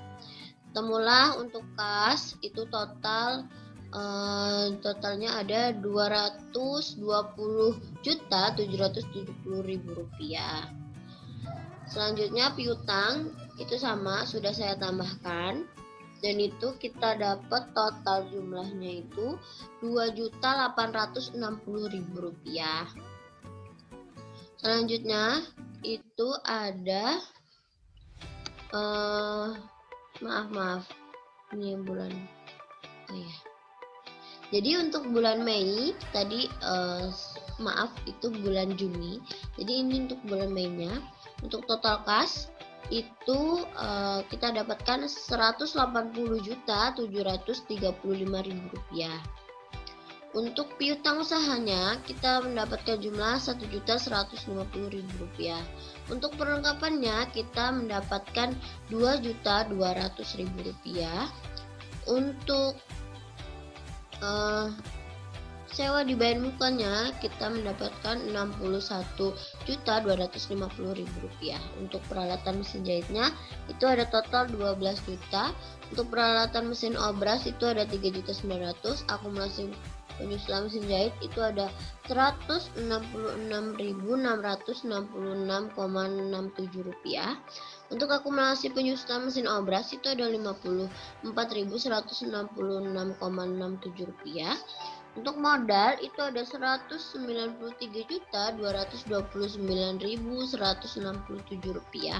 Ketemulah untuk kas itu totalnya ada Rp220.770.000. Selanjutnya piutang itu sama, sudah saya tambahkan, dan itu kita dapat total jumlahnya itu Rp2.860.000. Selanjutnya itu ada maaf ini bulan jadi untuk bulan Mei tadi itu bulan Juni. Jadi ini untuk bulan Mei-nya. Untuk total kas itu kita dapatkan Rp180.735.000. Untuk piutang usahanya kita mendapatkan jumlah Rp1.150.000. Untuk perlengkapannya kita mendapatkan Rp2.200.000. Untuk sewa dibayar mukanya kita mendapatkan Rp61.250.000. Untuk peralatan mesin jahitnya itu ada total 12 juta. Untuk peralatan mesin obras itu ada 3.900.000. Akumulasi penyusulan mesin jahit itu ada Rp166.666,67. Untuk akumulasi penyusutan mesin obras itu ada Rp54.166,67. Untuk modal itu ada Rp193.229.167.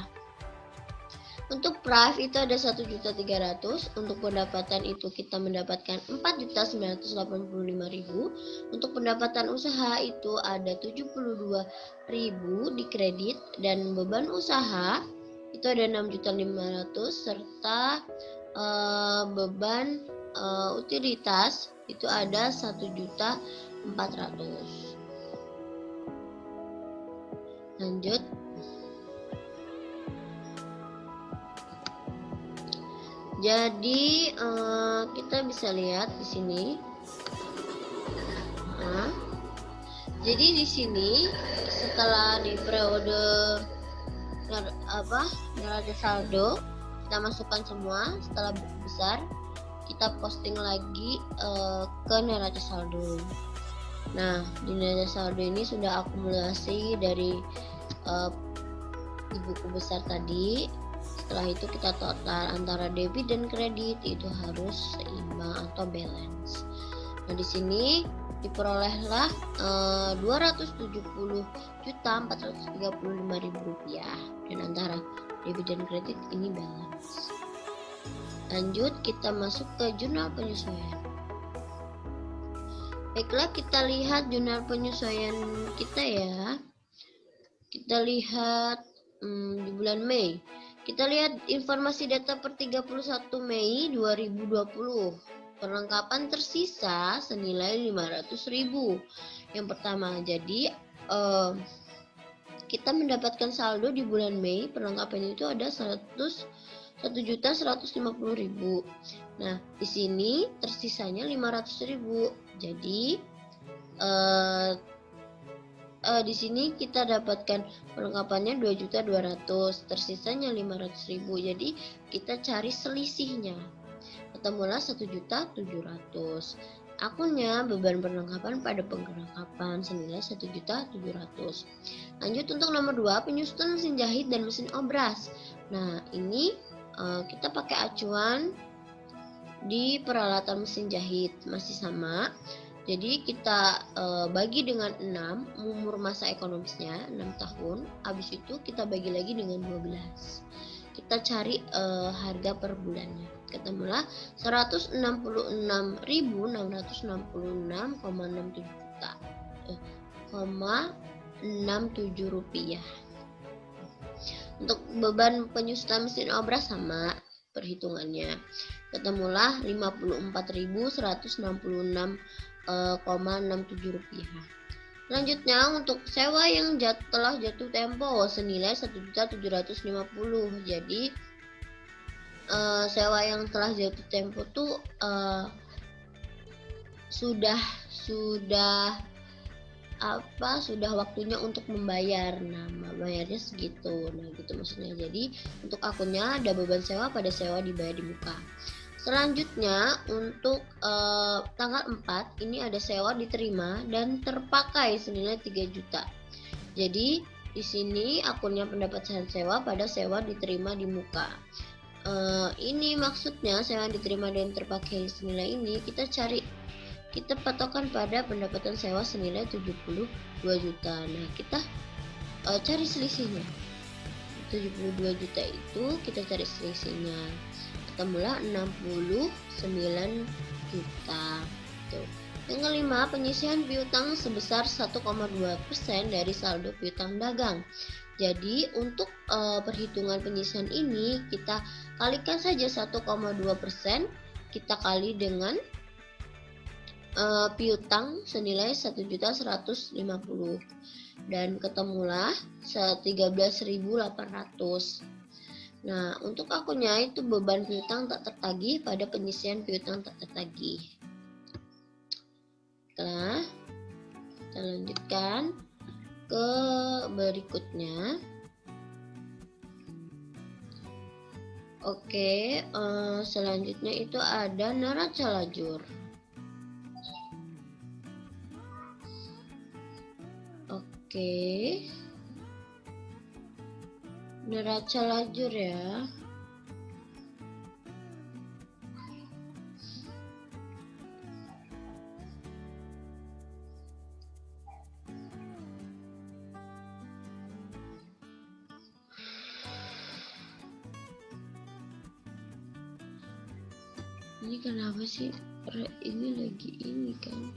Untuk PRAF itu ada 1.300.000. Untuk pendapatan itu kita mendapatkan 4.985.000. Untuk pendapatan usaha itu ada 72.000 di kredit, dan beban usaha itu ada 6.500.000 serta beban utilitas itu ada 1.400.000. Lanjut. Jadi kita bisa lihat di sini. Jadi di sini setelah di periode neraca saldo kita masukkan semua. Setelah besar kita posting lagi ke neraca saldo. Nah, di neraca saldo ini sudah akumulasi dari di buku besar tadi. Setelah itu kita total antara debit dan kredit itu harus seimbang atau balance. Nah, di sini diperolehlah Rp270.435.000 dan antara debit dan kredit ini balance. Lanjut kita masuk ke jurnal penyesuaian. Baiklah, kita lihat jurnal penyesuaian kita ya. Kita lihat di bulan Mei. Kita lihat informasi data per 31 Mei 2020. Perlengkapan tersisa senilai 500.000. Yang pertama, jadi kita mendapatkan saldo di bulan Mei, perlengkapan itu ada 1.150.000. Nah, di sini tersisanya 500.000. Jadi di sini kita dapatkan perlengkapannya 2.200.000, tersisanya 500.000. Jadi kita cari selisihnya. Ketemulah 1.700.000. Akunnya beban perlengkapan pada perlengkapan senilai 1.700.000. Lanjut untuk nomor 2, penyusutan mesin jahit dan mesin obras. Nah, ini kita pakai acuan di peralatan mesin jahit masih sama. Jadi kita bagi dengan 6, umur masa ekonomisnya 6 tahun. Habis itu kita bagi lagi dengan 12. Kita cari harga per bulannya. Ketemulah 166.666,67 juta. 67 rupiah. Untuk beban penyusutan mesin obras sama perhitungannya. Ketemulah 54.166,67 rupiah. Selanjutnya untuk sewa yang telah jatuh tempo senilai 1.750.000. Jadi sewa yang telah jatuh tempo tuh sudah waktunya untuk membayar. Nah, bayarnya segitu. Nah, gitu maksudnya. Jadi, untuk akunnya ada beban sewa pada sewa dibayar di muka. Selanjutnya, untuk tanggal 4, ini ada sewa diterima dan terpakai senilai 3 juta. Jadi, di sini akunnya pendapatan sewa pada sewa diterima di muka. Ini maksudnya sewa diterima dan terpakai senilai ini kita patokan pada pendapatan sewa senilai 72 juta. Nah, kita cari selisihnya. 72 juta itu kita cari selisihnya. Ketemulah 69 juta. Tuh. Yang kelima, penyisihan piutang sebesar 1,2% dari saldo piutang dagang. Jadi, untuk perhitungan penyisihan ini kita kalikan saja 1,2%, kita kali dengan piutang senilai 1.150.000 dan ketemulah 13.800. Nah, untuk akunnya itu beban piutang tak tertagih pada penyisihan piutang tak tertagih. Setelah kita lanjutkan ke berikutnya. Oke, selanjutnya itu ada neraca lajur. Oke, neraca lajur ya. Ini kenapa sih? Ini lagi ini kan.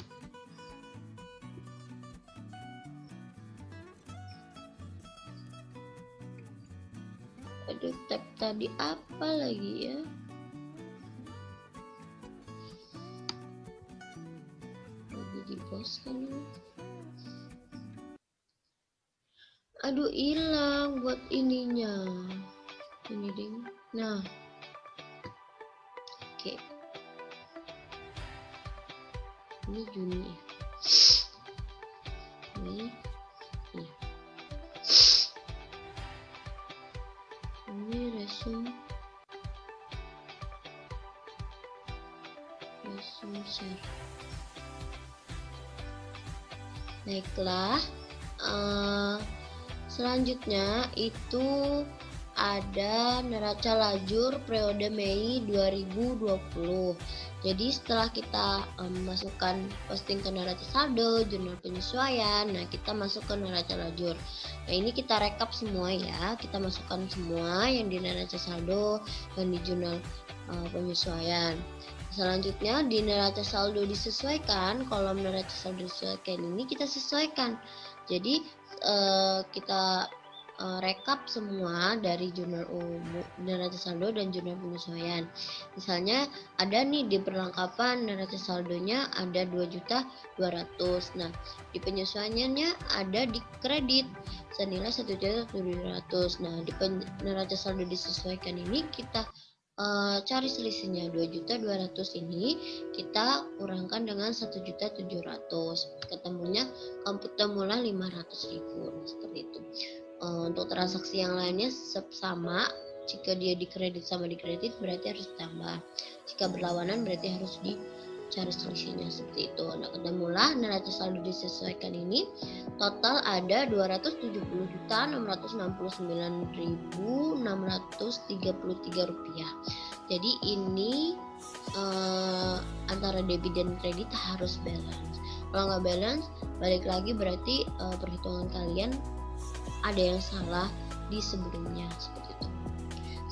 Aduh, tab tadi apa lagi ya? Lagi di pause kan ini. Aduh, hilang buat ininya. Ini ding. Nah. Oke. Ini Juni. Ini. Ini resume share. Baiklah, selanjutnya itu ada neraca lajur periode Mei 2020. Jadi setelah kita masukkan posting ke neraca saldo, jurnal penyesuaian, nah kita masuk ke neraca lajur. Nah, ini kita rekap semua ya, kita masukkan semua yang di neraca saldo dan di jurnal penyesuaian. Selanjutnya di neraca saldo disesuaikan, kolom neraca saldo disesuaikan ini kita sesuaikan. Jadi kita rekap semua dari jurnal umum, neraca saldo dan jurnal penyesuaian. Misalnya ada nih di perlengkapan neraca saldonya ada 2.200.000. Nah, di penyesuaiannya ada di kredit senilai 1.700.000. Nah, di neraca saldo disesuaikan ini kita cari selisihnya 2.200.000 ini kita kurangkan dengan 1.700.000. Ketemulah 500.000. Nah, seperti itu. Untuk transaksi yang lainnya sama, jika dia dikredit sama dikredit berarti harus ditambah, jika berlawanan berarti harus dicari selisihnya seperti itu. Nah, ketemulah neraca saldo disesuaikan ini total ada 270.669.633 rupiah. Jadi ini antara debit dan kredit harus balance. Kalau nggak balance, balik lagi berarti perhitungan kalian ada yang salah di sebelumnya, seperti itu.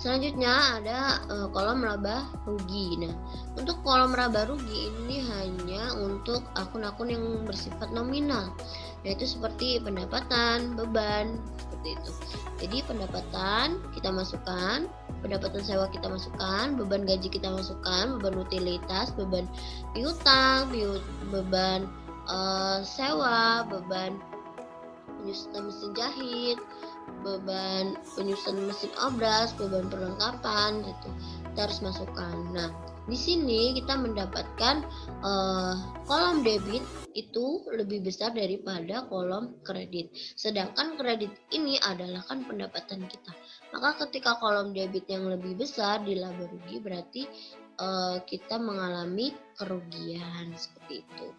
Selanjutnya ada kolom laba rugi. Nah, untuk kolom laba rugi ini hanya untuk akun-akun yang bersifat nominal, yaitu seperti pendapatan, beban, seperti itu. Jadi pendapatan kita masukkan, pendapatan sewa kita masukkan, beban gaji kita masukkan, beban utilitas, beban piutang, beban sewa, beban penyusutan mesin jahit, beban penyusutan mesin obras, beban perlengkapan, gitu. Kita harus masukkan. Nah, di sini kita mendapatkan kolom debit itu lebih besar daripada kolom kredit. Sedangkan kredit ini adalah kan pendapatan kita. Maka ketika kolom debit yang lebih besar di laba rugi berarti kita mengalami kerugian, seperti itu.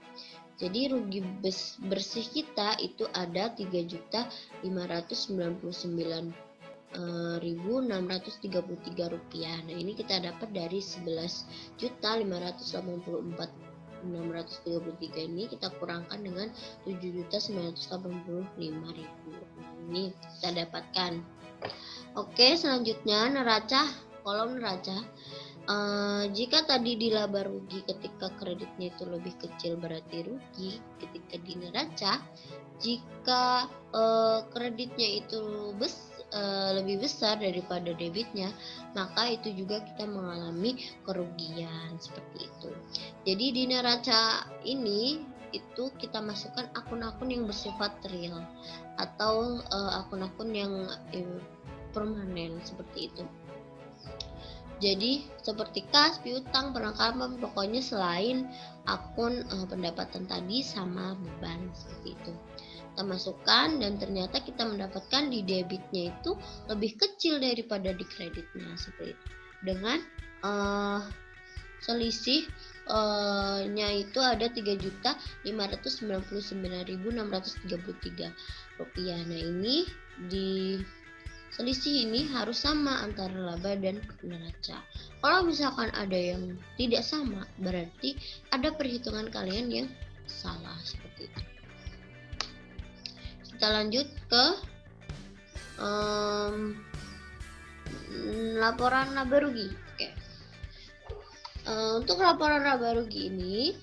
Jadi rugi bersih kita itu ada 3.599.633 rupiah. Nah, ini kita dapat dari 11.584.633 ini kita kurangkan dengan 7.985.000. Ini kita dapatkan. Oke, selanjutnya neraca, kolom neraca. Jika tadi di laba rugi ketika kreditnya itu lebih kecil berarti rugi ketika di neraca. Jika kreditnya itu lebih besar daripada debitnya, maka itu juga kita mengalami kerugian, seperti itu. Jadi di neraca ini itu kita masukkan akun-akun yang bersifat real atau akun-akun yang permanen, seperti itu. Jadi seperti kas, piutang, perlengkapan, pokoknya selain akun pendapatan tadi sama beban, seperti itu. Kita masukkan dan ternyata kita mendapatkan di debitnya itu lebih kecil daripada di kreditnya, seperti itu. Dengan selisihnya itu ada 3.599.633 rupiah. Nah, ini di selisih ini harus sama antara laba dan neraca. Kalau misalkan ada yang tidak sama, berarti ada perhitungan kalian yang salah, seperti itu. Kita lanjut ke laporan laba rugi. Oke. Untuk laporan laba rugi ini,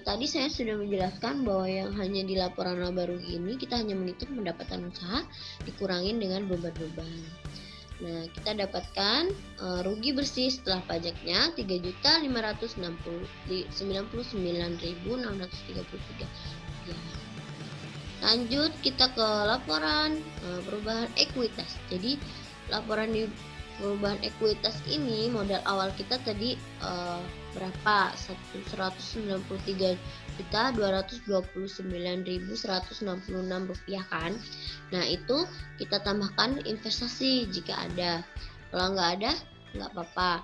tadi saya sudah menjelaskan bahwa yang hanya di laporan laba rugi ini kita hanya menghitung pendapatan usaha dikurangin dengan beban-beban. Nah, kita dapatkan rugi bersih setelah pajaknya 3.599.633. Ya. Lanjut kita ke laporan perubahan ekuitas. Jadi laporan di perubahan ekuitas ini modal awal kita tadi berapa? 193.229.166 rupiah kan. Nah, itu kita tambahkan investasi jika ada. Kalau nggak ada, nggak apa-apa.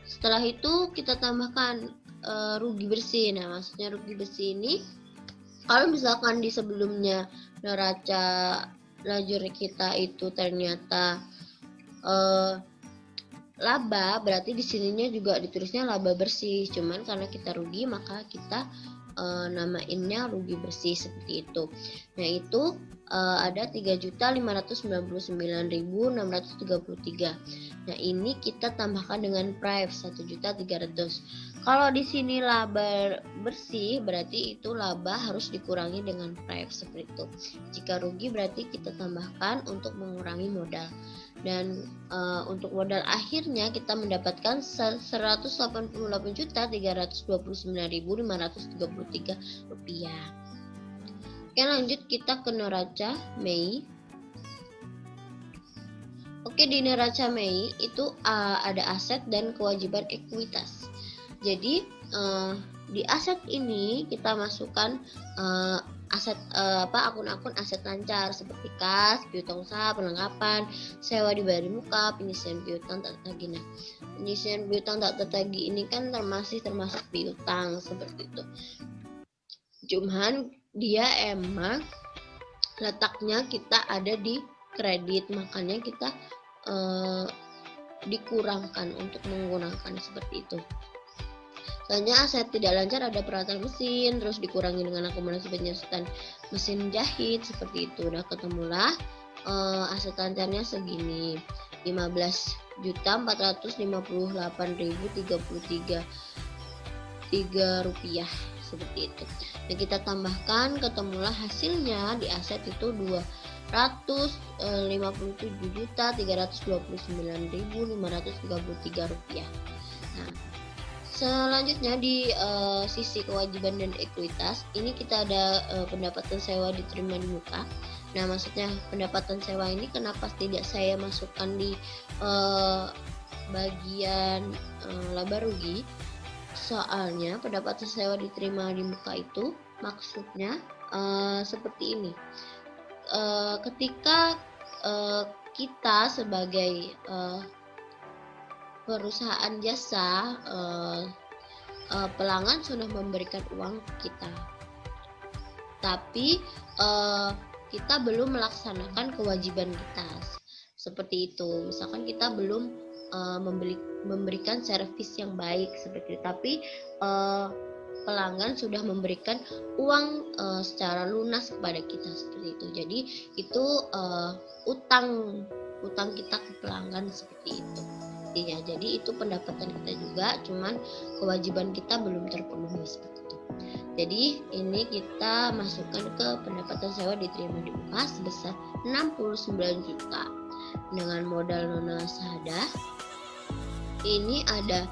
Setelah itu kita tambahkan rugi bersih. Nah, maksudnya rugi bersih ini kalau misalkan di sebelumnya neraca lajur kita itu ternyata laba, berarti di sininya juga ditulisnya laba bersih. Cuman karena kita rugi maka kita namainnya rugi bersih, seperti itu. Nah, itu ada 3.599.633. Nah, ini kita tambahkan dengan price 1.300.000. Kalau di sini laba bersih berarti itu laba harus dikurangi dengan price, seperti itu. Jika rugi berarti kita tambahkan untuk mengurangi modal. Dan untuk modal akhirnya kita mendapatkan 188.329.533 rupiah. Oke, lanjut kita ke neraca Mei. Oke, di neraca Mei itu ada aset dan kewajiban ekuitas. Jadi di aset ini kita masukkan aset akun-akun aset lancar seperti kas, piutang usaha, perlengkapan, sewa dibayar di muka, penyisian piutang tak tertagih. Nah, penyisian piutang tak tertagih ini kan termasuk piutang, seperti itu. Cuman dia emang letaknya kita ada di kredit, makanya kita dikurangkan untuk menggunakan seperti itu. Selanjutnya aset tidak lancar ada peralatan mesin, terus dikurangi dengan akumulasi penyusutan mesin jahit seperti itu. Udah ketemulah aset lancarnya segini, 15.458.033 rupiah seperti itu. Dan kita tambahkan, ketemulah hasilnya di aset itu 257.329.533 rupiah. Nah, selanjutnya di sisi kewajiban dan ekuitas, ini kita ada pendapatan sewa diterima di muka. Nah, maksudnya pendapatan sewa ini kenapa tidak saya masukkan di bagian laba rugi? Soalnya pendapatan sewa diterima di muka itu maksudnya seperti ini. Ketika kita sebagai perusahaan jasa, pelanggan sudah memberikan uang ke kita, tapi kita belum melaksanakan kewajiban kita seperti itu. Misalkan kita belum memberikan servis yang baik seperti itu, tapi pelanggan sudah memberikan uang secara lunas kepada kita seperti itu. Jadi itu utang kita ke pelanggan seperti itu. Ya, jadi itu pendapatan kita juga, cuman kewajiban kita belum terpenuhi seperti itu. Jadi ini kita masukkan ke pendapatan sewa diterima di muka sebesar 69 juta. Dengan modal nona sahadah ini ada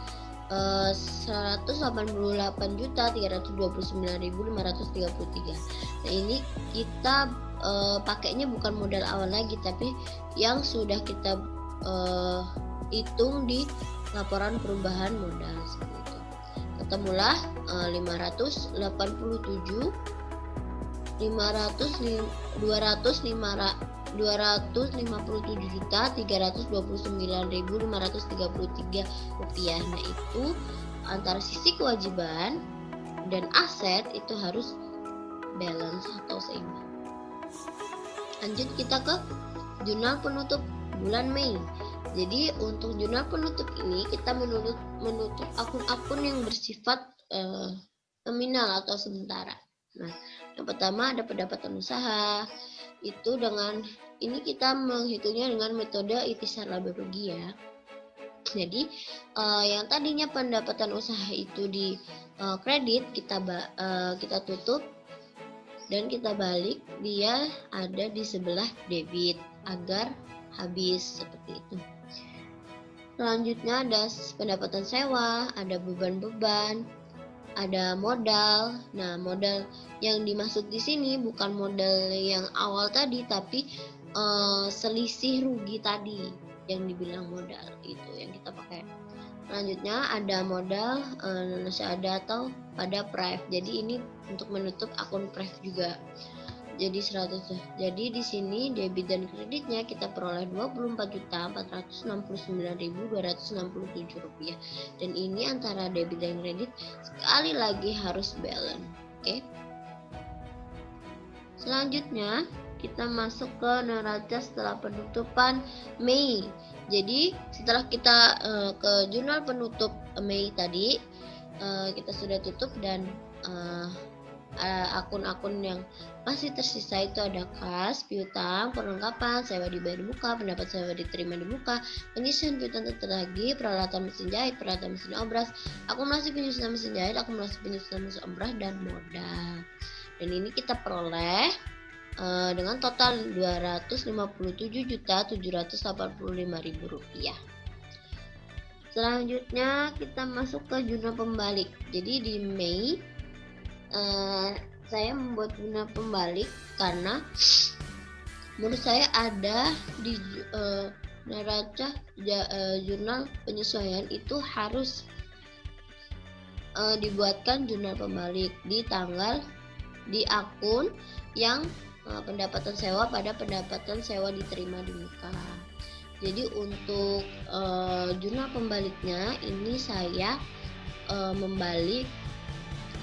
188.329.533. Nah, ini kita pakainya bukan modal awal lagi, tapi yang sudah kita hitung di laporan perubahan modal seperti itu. Ketemulah 257.329.533 rupiah. Nah, itu antara sisi kewajiban dan aset itu harus balance atau seimbang. Lanjut kita ke jurnal penutup bulan Mei. Jadi untuk jurnal penutup ini kita menutup akun-akun yang bersifat nominal atau sementara. Nah, yang pertama ada pendapatan usaha. Itu dengan ini kita menghitungnya dengan metode ikhtisar laba rugi ya. Jadi yang tadinya pendapatan usaha itu di kredit kita tutup dan kita balik, dia ada di sebelah debit agar habis seperti itu. Selanjutnya ada pendapatan sewa, ada beban-beban, ada modal. Nah, modal yang dimaksud di sini bukan modal yang awal tadi, tapi selisih rugi tadi yang dibilang modal itu yang kita pakai. Selanjutnya ada modal ada atau pada pref. Jadi ini untuk menutup akun pref juga. Jadi 100. Jadi di sini debit dan kreditnya kita peroleh 24.469.267 rupiah. Dan ini antara debit dan kredit sekali lagi harus balance. Oke. Selanjutnya kita masuk ke neraca setelah penutupan Mei. Jadi setelah kita ke jurnal penutup Mei tadi, kita sudah tutup dan akun-akun yang masih tersisa itu ada kas, piutang, perlengkapan, sewa dibayar di muka, pendapat sewa diterima di muka, penyusunan piutang tertagih, peralatan mesin jahit, peralatan mesin obras, akumulasi penyusunan mesin jahit, akumulasi penyusunan mesin obras, dan modal. Dan ini kita peroleh dengan total 257.785.000 rupiah. Selanjutnya kita masuk ke jurnal pembalik. Jadi di Mei saya membuat jurnal pembalik karena menurut saya ada di neraca jurnal penyesuaian itu harus dibuatkan jurnal pembalik di akun yang pendapatan sewa pada pendapatan sewa diterima di muka. Jadi untuk jurnal pembaliknya ini saya membalik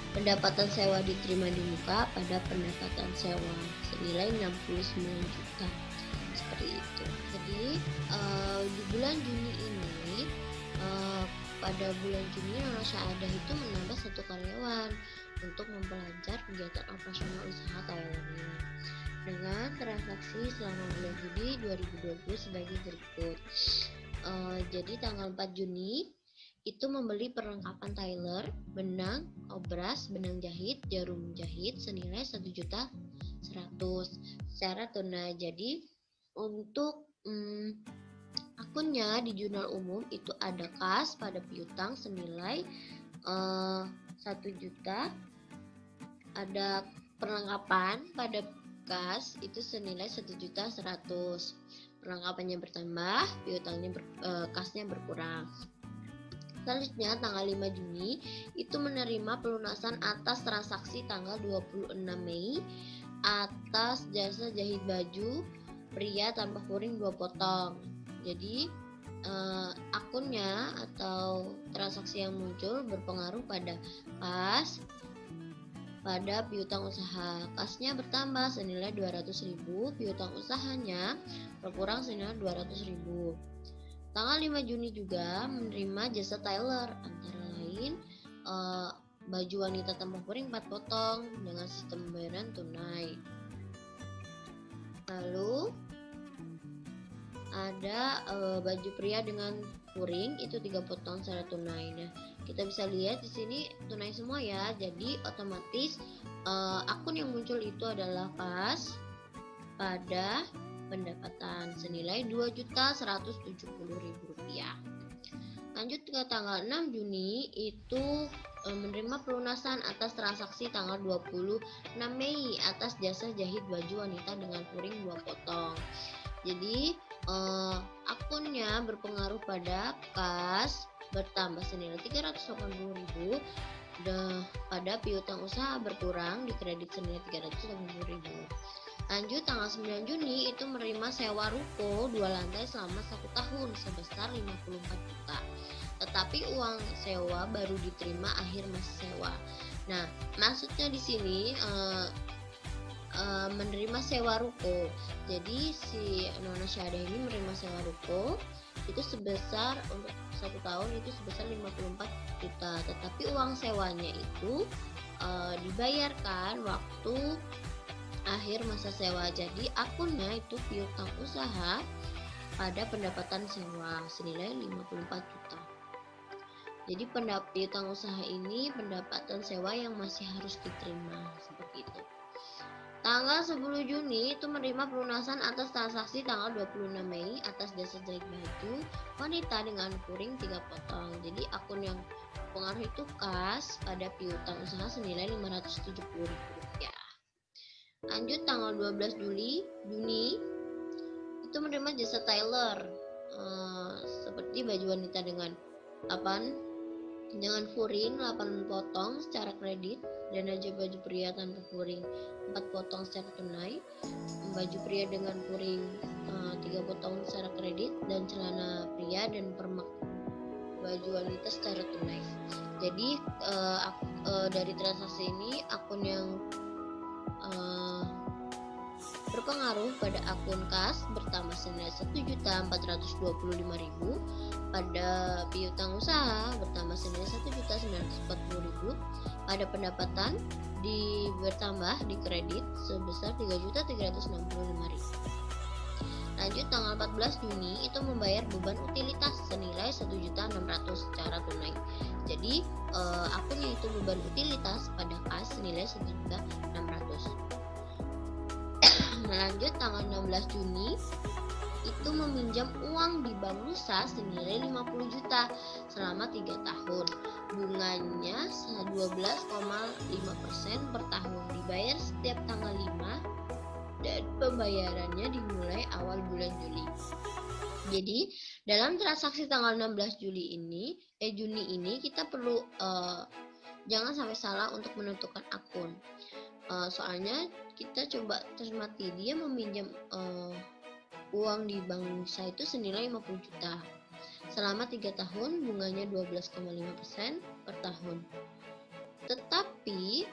pendapatan sewa diterima di muka pada pendapatan sewa senilai 69 juta seperti itu. Jadi di bulan Juni ini pada bulan Juni Nona Syahadah itu menambah 1 karyawan untuk memperlancar kegiatan operasional usaha Thailand ini dengan transaksi selama bulan Juni 2020 sebagai berikut. Jadi tanggal 4 Juni itu membeli perlengkapan Tyler, benang, obras, benang jahit, jarum jahit senilai 1.100.000 secara tunai. Jadi untuk akunnya di jurnal umum itu ada kas pada piutang senilai 1 juta, ada perlengkapan pada kas itu senilai 1.100.000. Perlengkapannya bertambah, piutangnya kasnya berkurang. Selanjutnya tanggal 5 Juni itu menerima pelunasan atas transaksi tanggal 26 Mei atas jasa jahit baju pria tanpa furing 2 potong. Jadi akunnya atau transaksi yang muncul berpengaruh pada kas pada piutang usaha. Kasnya bertambah senilai 200.000, piutang usahanya berkurang senilai 200.000. Tanggal 5 Juni juga menerima jasa Tyler, antara lain baju wanita tanpa furing 4 potong dengan sistem pembayaran tunai. Lalu ada baju pria dengan furing itu 3 potong secara tunai. Nah, kita bisa lihat di sini tunai semua ya. Jadi otomatis akun yang muncul itu adalah kas pada pendapatan senilai Rp2.170.000. Lanjut ke tanggal 6 Juni itu menerima pelunasan atas transaksi tanggal 26 Mei atas jasa jahit baju wanita dengan furing 2 potong. Jadi akunnya berpengaruh pada kas bertambah senilai 380.000, pada piutang usaha berkurang di kredit senilai 380.000. Lanjut tanggal 9 Juni itu menerima sewa ruko 2 lantai selama 1 tahun sebesar 54 juta. Tetapi uang sewa baru diterima akhir masa sewa. Nah, maksudnya di sini menerima sewa ruko. Jadi si Nona Syahadah ini menerima sewa ruko itu sebesar untuk 1 tahun itu sebesar 54 juta. Tetapi uang sewanya itu dibayarkan waktu akhir masa sewa. Jadi akunnya itu piutang usaha pada pendapatan sewa senilai 54 juta. Jadi piutang usaha ini pendapatan sewa yang masih harus diterima seperti itu. Tanggal 10 Juni itu menerima pelunasan atas transaksi tanggal 26 Mei atas jasa jahit baju wanita dengan furing 3 potong. Jadi akun yang pengaruh itu kas pada piutang usaha senilai Rp570.000. Lanjut tanggal 12 Juni itu menerima jasa Tyler seperti baju wanita dengan furing 8 potong secara kredit dan aja baju pria tanpa furing 4 potong secara tunai, baju pria dengan furing 3 potong secara kredit dan celana pria dan permak baju wanita secara tunai. Jadi dari transaksi ini akun yang berpengaruh pada akun kas bertambah senilai 1.425.000, pada piutang usaha bertambah senilai 1.940.000, pada pendapatan bertambah di kredit sebesar 3.365.000. Lanjut tanggal 14 Juni itu membayar beban utilitas senilai 1.600.000 secara tunai. Jadi akunnya itu beban utilitas pada kas senilai 1.600.000. Lanjut tanggal 16 Juni itu meminjam uang di Bank Nusa senilai 50 juta selama 3 tahun. Bunganya 12,5% per tahun, dibayar setiap tanggal 5 dan pembayarannya dimulai awal bulan Juli. Jadi dalam transaksi tanggal 16 Juni ini kita perlu jangan sampai salah untuk menentukan akun. Soalnya kita coba cermati, dia meminjam uang di Bank Nusa itu senilai 50 juta selama 3 tahun, bunganya 12,5% per tahun. Tetapi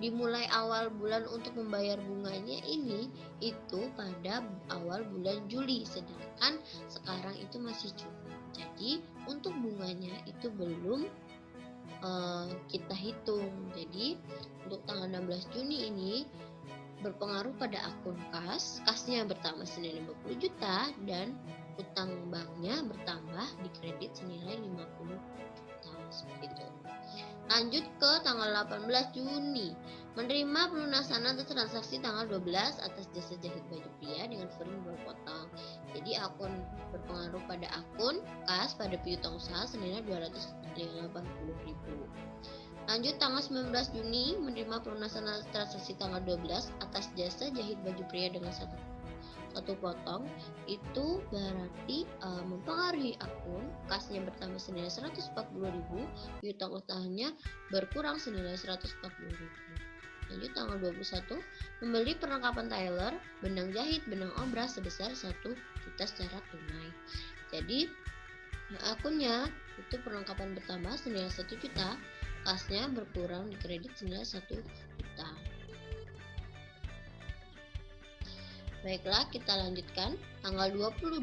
dimulai awal bulan untuk membayar bunganya ini itu pada awal bulan Juli, sedangkan sekarang itu masih Juni. Jadi untuk bunganya itu belum kita hitung. Jadi untuk tanggal 16 Juni ini berpengaruh pada akun kasnya bertambah senilai 50 juta dan utang banknya bertambah di kredit senilai 50 juta seperti itu. Lanjut ke tanggal 18 Juni, menerima pelunasan atas transaksi tanggal 12 atas jasa jahit baju pria dengan furing 2 potong. Jadi akun berpengaruh pada akun kas pada piutang usaha senilai 280.000. Lanjut tanggal 19 Juni, menerima pelunasan atas transaksi tanggal 12 atas jasa jahit baju pria dengan satu potong, itu berarti mempengaruhi akun kasnya bertambah senilai 140.000, piutang usahanya berkurang senilai 140.000. Lanjut tanggal 21, membeli perlengkapan tailor, benang jahit, benang obras sebesar 1 juta secara tunai. Jadi akunnya itu perlengkapan bertambah senilai 1 juta, kasnya berkurang di kredit senilai 1 juta. Baiklah, kita lanjutkan. Tanggal 22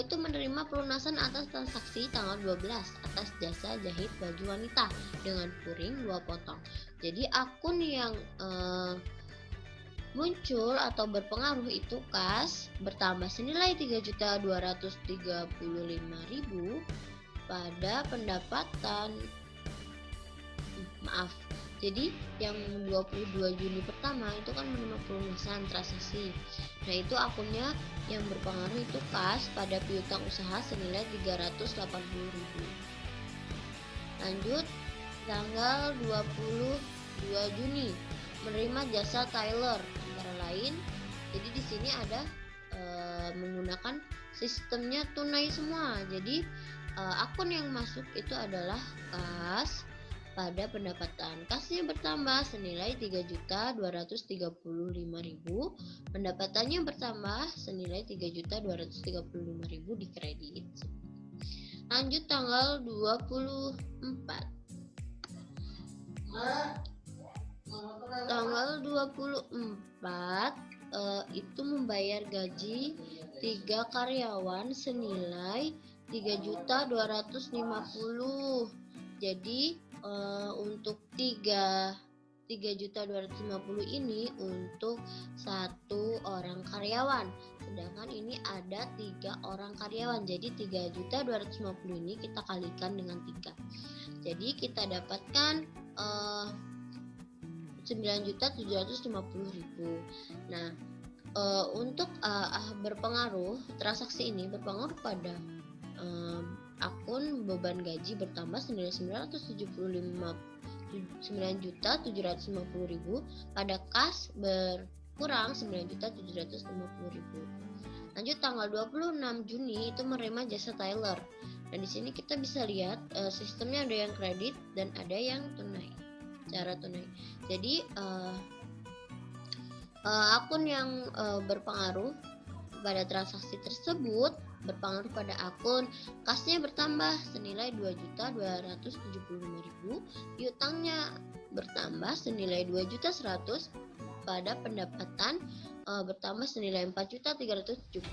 itu menerima pelunasan atas transaksi tanggal 12 atas jasa jahit baju wanita dengan furing 2 potong. Jadi akun yang muncul atau berpengaruh itu kas bertambah senilai 3.235.000 pada pendapatan jadi yang 22 Juni pertama itu kan menerima pelunasan transaksi. Nah, itu akunnya yang berpengaruh itu kas pada piutang usaha senilai 380.000. Lanjut tanggal 22 Juni menerima jasa tailor antara lain. Jadi di sini ada menggunakan sistemnya tunai semua. Jadi akun yang masuk itu adalah kas pada pendapatan. Kasnya bertambah senilai 3.235.000, pendapatannya bertambah senilai 3.235.000 di kredit. Lanjut tanggal 24. Tanggal 24 itu membayar gaji 3 karyawan senilai 3.250. Jadi untuk 3.250 ini untuk 1 orang karyawan, sedangkan ini ada 3 orang karyawan. Jadi 3.250 ini kita kalikan dengan 3. Jadi kita dapatkan 9.750.000. Nah, untuk berpengaruh, transaksi ini berpengaruh pada akun beban gaji bertambah senilai 9.750.000, pada kas berkurang 9.750.000. Lanjut tanggal 26 Juni itu menerima jasa tailor. Dan di sini kita bisa lihat sistemnya ada yang kredit dan ada yang tunai, cara tunai. Jadi akun yang berpengaruh pada transaksi tersebut berpengaruh pada akun kasnya bertambah senilai 2.275.000, piutangnya bertambah senilai 2.100.000, pada pendapatan bertambah senilai 4.375.000.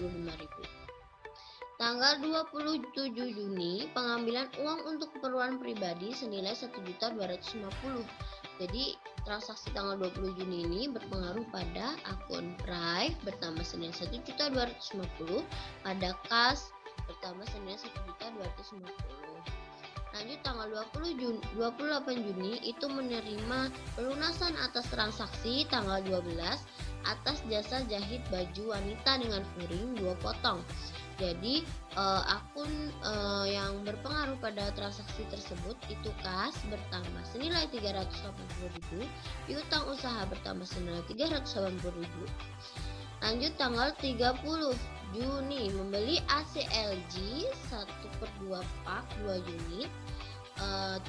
Tanggal 27 Juni pengambilan uang untuk keperluan pribadi senilai 1.250.000. Jadi transaksi tanggal 20 Juni ini berpengaruh pada akun Drive bertambah senilai 1.250.000, pada kas bertambah senilai 1.250.000. Lanjut tanggal 28 Juni itu menerima pelunasan atas transaksi tanggal 12 atas jasa jahit baju wanita dengan furing 2 potong. Jadi akun yang berpengaruh pada transaksi tersebut itu kas bertambah senilai 380.000, piutang usaha bertambah senilai 380.000. Lanjut tanggal 30 Juni membeli AC LG 1/2 pak 2 unit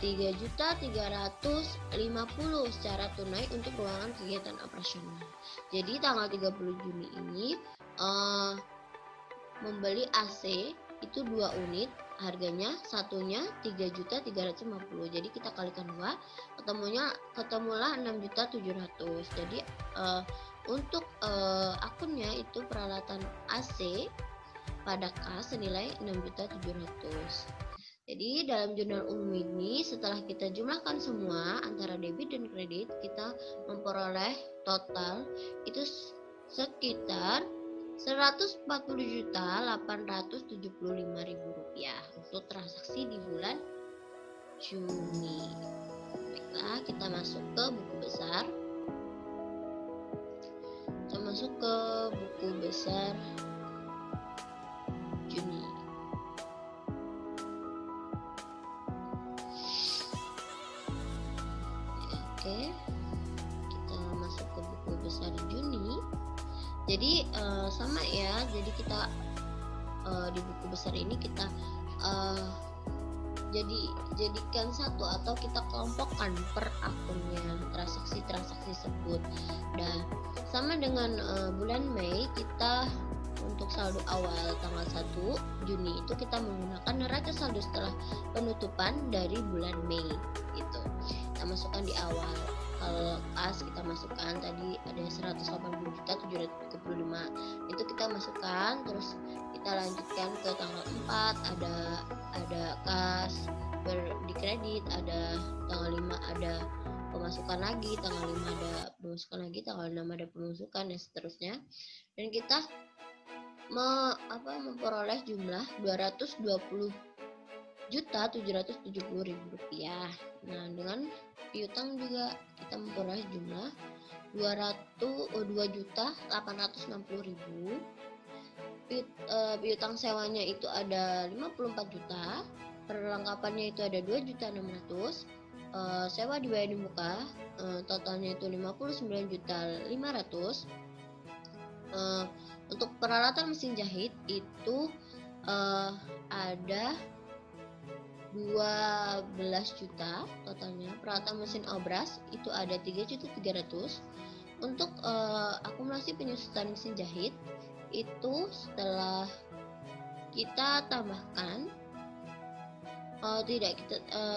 3.350.000 secara tunai untuk ruangan kegiatan operasional. Jadi tanggal 30 Juni ini membeli AC itu 2 unit harganya satunya 3.350.000. Jadi kita kalikan 2, ketemulah 6.700.000. Jadi untuk akunnya itu peralatan AC pada kas senilai 6.700.000. Jadi dalam jurnal umum ini setelah kita jumlahkan semua antara debit dan kredit, kita memperoleh total itu sekitar Rp140.875.000 untuk transaksi di bulan Juni. Baiklah, kita masuk ke buku besar. Kita masuk ke buku besar Juni. Oke, kita masuk ke buku besar Juni. Jadi sama ya. Jadi kita di buku besar ini kita jadikan satu atau kita kelompokkan per akunnya transaksi tersebut. Dan sama dengan bulan Mei, kita untuk saldo awal tanggal 1 Juni itu kita menggunakan neraca saldo setelah penutupan dari bulan Mei gitu. Kita masukkan di awal. Kalau kas kita masukkan tadi ada 180.735, itu kita masukkan, terus kita lanjutkan ke tanggal 4 ada kas di kredit, ada tanggal 5 ada pemasukan lagi, tanggal 5 ada pemasukan lagi, tanggal 6 ada pemasukan, dan seterusnya. Dan kita memperoleh jumlah Rp220.770.000. Nah, dengan piutang juga kita memperoleh jumlah 2.860.000. Piutang sewanya itu ada 54 juta, perlengkapannya itu ada 2.600.000. Sewa dibayar di muka, totalnya itu 59.500.000. Untuk peralatan mesin jahit itu ada 12 juta totalnya. Peralatan mesin obras itu ada 3.300.000. Untuk akumulasi penyusutan mesin jahit itu setelah kita tambahkan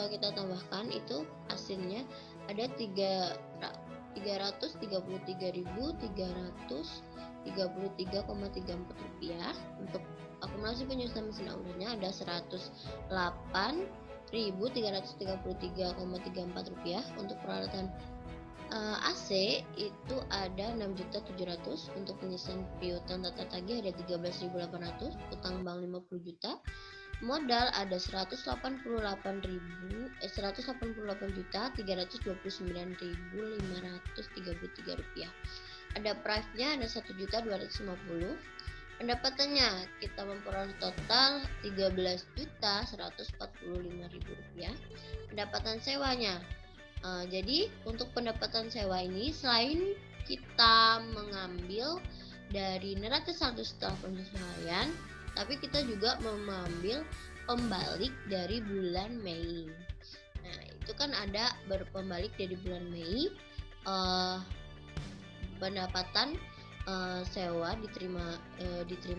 kita tambahkan itu hasilnya ada 333.333,34 rupiah. Untuk akumulasi penyusutan mesin obrasnya ada 108.333,34 rupiah. Untuk peralatan AC itu ada 6.700.000. Untuk penyusutan piutang tata tagih ada 13.800, utang bank 50 juta, modal ada 188.329.533 rupiah. Ada price-nya ada 1.250.000. Pendapatannya kita memperoleh total 13.145.000 rupiah. Pendapatan sewanya. Jadi untuk pendapatan sewa ini selain kita mengambil dari neraca saldo setelah penyesuaian, tapi kita juga mengambil pembalik dari bulan Mei. Nah, itu kan ada berpembalik dari bulan Mei, pendapatan sewa diterima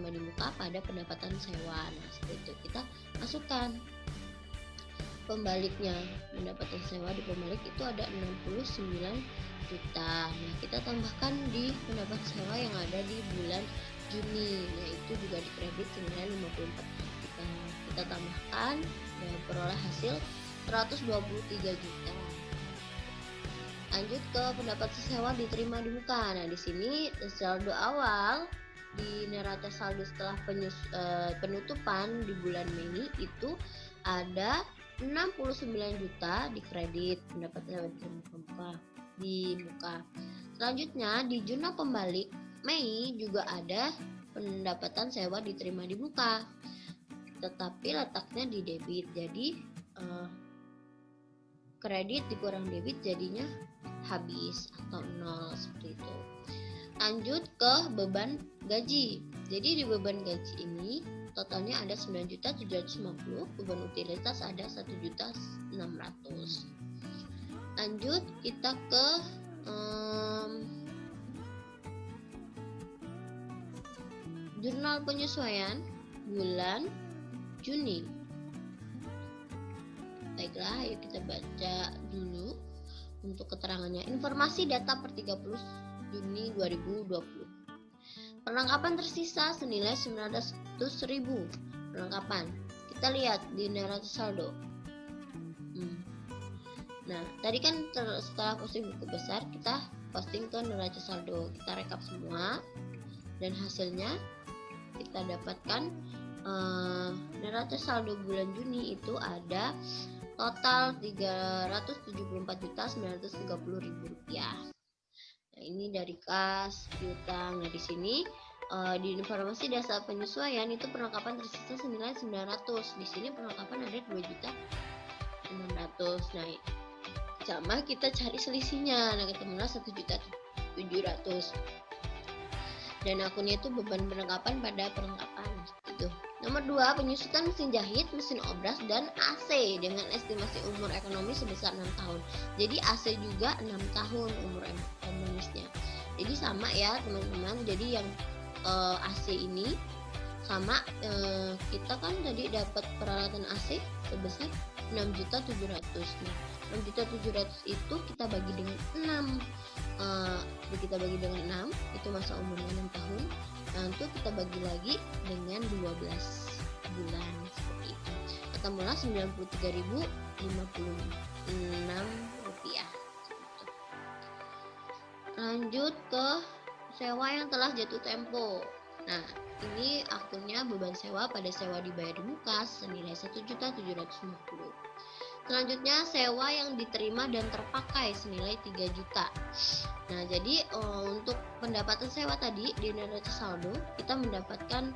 di muka pada pendapatan sewa. Nah, seperti itu kita masukkan pembaliknya. Pendapatan sewa di pembalik itu ada 69 juta. Nah, kita tambahkan di pendapatan sewa yang ada di bulan Juni, yaitu juga di kredit senilai 54 juta. Kita tambahkan dan peroleh hasil 123 juta. Lanjut ke pendapatan sewa diterima di muka. Nah, di sini saldo awal di neraca saldo setelah penutupan di bulan Mei itu ada 69 juta di kredit, pendapatan sewa di muka. Selanjutnya di jurnal pembalik Mei juga ada pendapatan sewa diterima di muka, tetapi letaknya di debit. Jadi kredit dikurang debit jadinya habis atau nol, seperti itu. Lanjut ke beban gaji. Jadi di beban gaji ini totalnya ada 9.750.000, beban utilitas ada 1.600.000. Lanjut kita ke jurnal penyesuaian bulan Juni. Baiklah, ayo kita baca dulu untuk keterangannya. Informasi data per 30 Juni 2020. Perlengkapan tersisa senilai 900.000. Perlengkapan. Kita lihat di neraca saldo. Nah, tadi kan setelah posting buku besar, kita posting ke neraca saldo. Kita rekap semua dan hasilnya kita dapatkan neraca saldo bulan Juni itu ada total Rp374.930.000. Nah, ini dari kas piutang. Nah, di sini di informasi dasar penyesuaian itu perlengkapan tersisa senilai 900. Di sini perlengkapan ada 2.600. Nah, sama kita cari selisihnya. Nah, ketemulah 1.700.000. Dan akunnya itu beban perlengkapan pada perlengkapan gitu. Nomor 2, penyusutan mesin jahit, mesin obras, dan AC dengan estimasi umur ekonomi sebesar 6 tahun. Jadi AC juga 6 tahun umur ekonomisnya. Jadi sama ya teman-teman. Jadi yang AC ini sama, kita kan tadi dapat peralatan AC sebesar 6.700.000. Nah, 6.700.000 itu kita bagi dengan 6. Kita bagi dengan 6, itu masa umurnya 6 tahun. Nanti kita bagi lagi dengan 12 bulan seperti itu. Ketemulah Rp93.056. Lanjut ke sewa yang telah jatuh tempo. Nah, ini akunnya beban sewa pada sewa dibayar di muka senilai 1.750.000. Selanjutnya sewa yang diterima dan terpakai senilai 3 juta. Nah, jadi untuk pendapatan sewa tadi di neraca saldo kita mendapatkan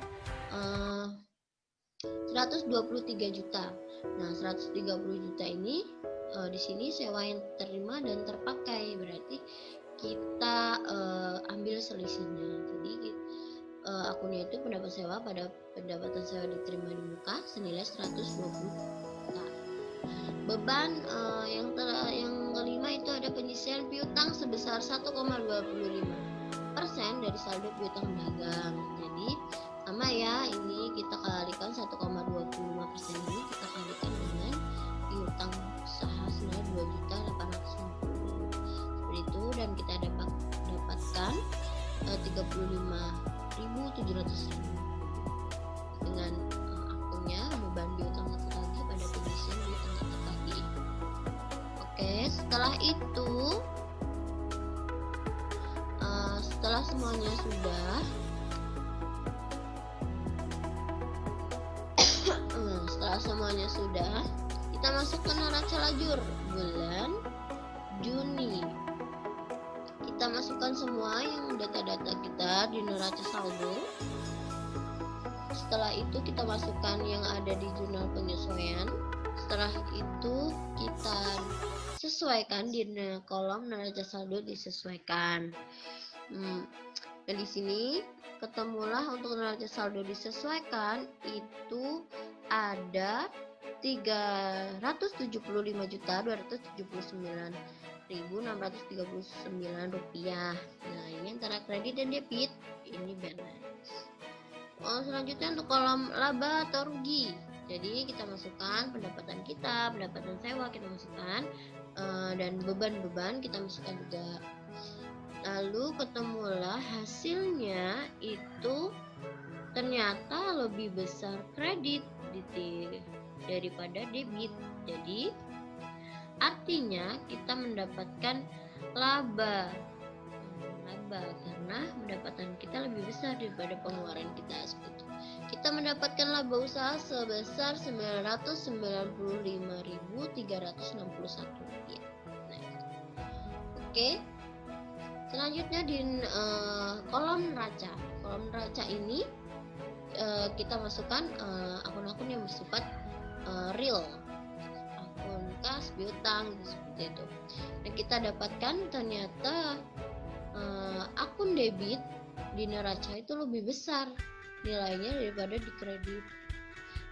123 juta. Nah, 130 juta ini di sini sewa yang terima dan terpakai, berarti kita ambil selisihnya. Jadi akunnya itu pendapatan sewa pada pendapatan sewa diterima di muka senilai 120 juta. Beban yang kelima itu ada penyisian piutang sebesar 1,25% dari saldo piutang dagang. Jadi sama ya, ini kita kalikan 1,25% ini kita kalikan dengan piutang usaha senilai 2.850.000 seperti itu, dan kita dapatkan 35.700.000 dengan akunnya beban piutang lagi pada penyisian piutang lagi. Oke, setelah itu setelah semuanya sudah kita masuk ke neraca lajur bulan Juni. Kita masukkan semua yang data-data kita di neraca saldo. Setelah itu kita masukkan yang ada di jurnal penyesuaian. Setelah itu kita sesuaikan di kolom neraca saldo, disesuaikan. Dan di sini ketemulah untuk neraca saldo disesuaikan itu ada 375.279.639 rupiah. Nah, ini antara kredit dan debit, ini balance. Selanjutnya untuk kolom laba atau rugi. Jadi kita masukkan pendapatan kita, pendapatan sewa kita masukkan, dan beban-beban kita masukkan juga. Lalu ketemulah hasilnya itu ternyata lebih besar kredit daripada debit. Jadi artinya kita mendapatkan laba karena pendapatan kita lebih besar daripada pengeluaran kita seperti itu. Kita mendapatkan laba usaha sebesar Rp995.361. Nah, oke. Selanjutnya di kolom neraca. Kolom neraca ini kita masukkan akun-akun yang bersifat real, akun kas, piutang, seperti itu. Dan kita dapatkan ternyata akun debit di neraca itu lebih besar nilainya daripada di kredit.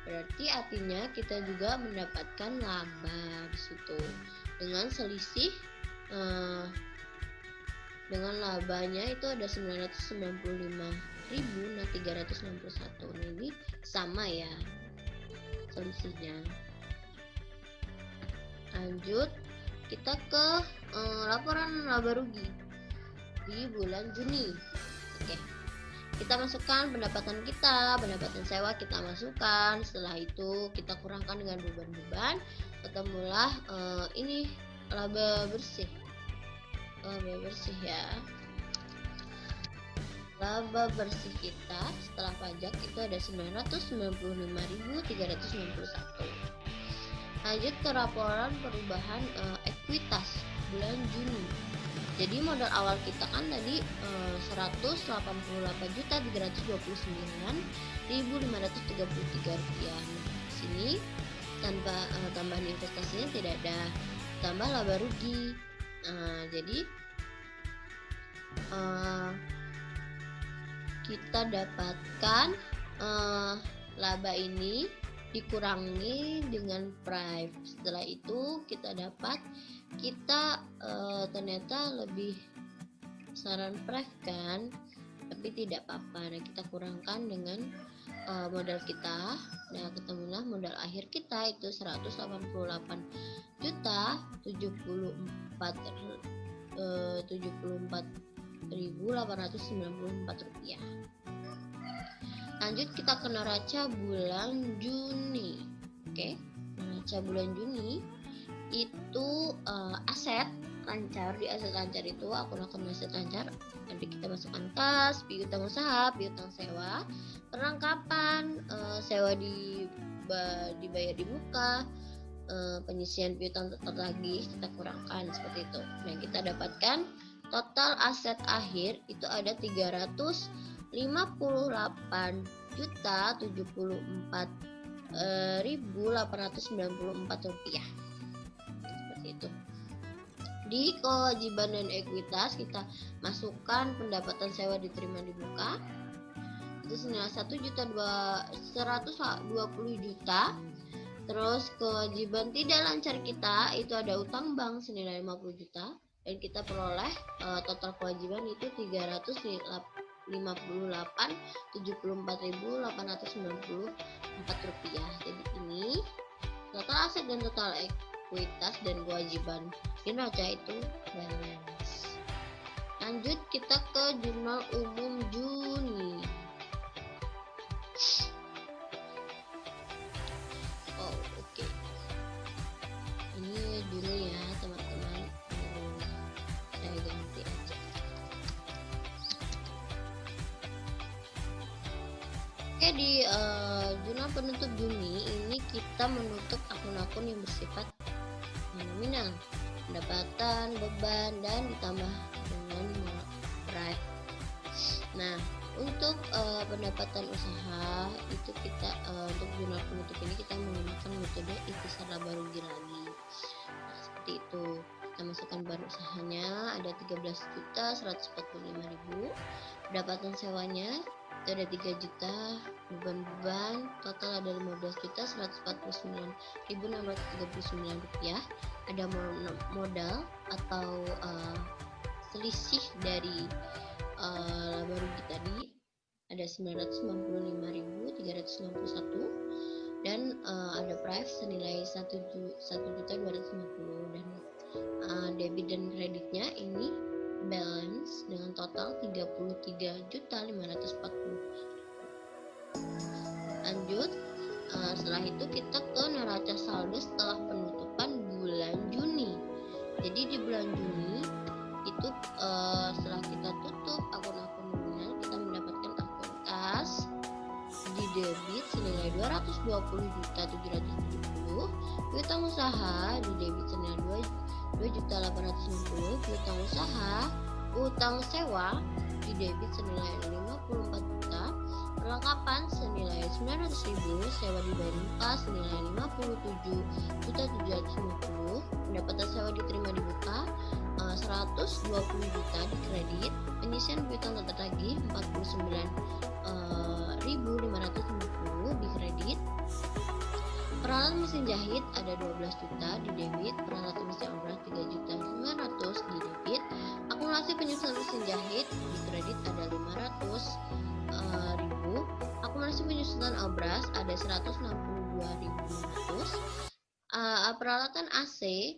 Berarti artinya kita juga mendapatkan laba di situ dengan selisih dengan labanya itu ada 995.361. Ini sama ya selisihnya. Lanjut, kita ke laporan laba rugi di bulan Juni. Oke, kita masukkan pendapatan kita, pendapatan sewa kita masukkan. Setelah itu kita kurangkan dengan beban-beban, ketemulah ini laba bersih. Laba bersih ya. Laba bersih kita setelah pajak itu ada 995.391. Lanjut ke laporan perubahan ekuitas bulan Juni. Jadi modal awal kita kan tadi 188.329.533 rupiah. Nah, di sini tanpa tambahan investasinya tidak ada, tambah laba rugi. Jadi kita dapatkan laba ini dikurangi dengan price. Setelah itu kita dapat, ternyata lebih saran price kan, tapi tidak apa-apa. Nah, kita kurangkan dengan modal kita. Nah, ketemulah modal akhir kita itu 188.074.894 rupiah. Lanjut kita ke neraca bulan Juni. Oke, neraca bulan Juni itu aset lancar. Di aset lancar itu akun-akun aset lancar ada kita masukkan kas, piutang usaha, piutang sewa, perlengkapan sewa dibayar di muka, penyisian piutang tertagih kita kurangkan seperti itu. Nah, kita dapatkan total aset akhir itu ada 358.074.894 rupiah. Seperti itu. Di kewajiban dan ekuitas kita masukkan pendapatan sewa diterima di muka itu senilai 1.120 juta. Terus kewajiban tidak lancar kita itu ada utang bank senilai 50 juta, dan kita peroleh total kewajiban itu 358.074.894 rupiah. Jadi ini total aset dan total ekuitas dan kewajiban di neraca itu balance. Lanjut kita ke jurnal umum Juni. Oke. Ini Juni ya teman-teman. Saya ganti aja. Oke, di jurnal penutup Juni ini kita menutup akun-akun yang bersifat nominal, pendapatan, beban, dan ditambah dengan price. Nah, untuk pendapatan usaha itu kita untuk jurnal penutup ini kita menggunakan metode ikhtisar laba rugi lagi. Nah, seperti itu. Kita masukkan bahan usahanya ada 13.145.000, pendapatan sewanya itu ada 3 juta, beban total ada 15.149.639 rupiah. Ada modal atau selisih dari laba rugi tadi ada 995.361, dan ada price senilai 1.250.000, dan debit dan kreditnya ini balance dengan total 33.540. Lanjut, setelah itu kita ke neraca saldo setelah penutupan bulan Juni. Jadi di bulan Juni itu setelah kita tutup akun-akun nominal, kita mendapatkan akun kas di debit senilai 220.770, piutang usaha di debit senilai 2.860, piutang usaha, utang sewa di debit senilai 54 juta, perlengkapan senilai 900.000, sewa dibayar muka senilai 57.750, pendapatan sewa diterima di muka 120 juta di kredit, penyisian piutang tertagih 49.550 di kredit, peralatan mesin jahit ada 12 juta di debit, peralatan mesin obras 3.900.000 di debit, akumulasi penyusunan mesin jahit di kredit ada 500.000, akumulasi penyusunan obras ada 162.500, Peralatan AC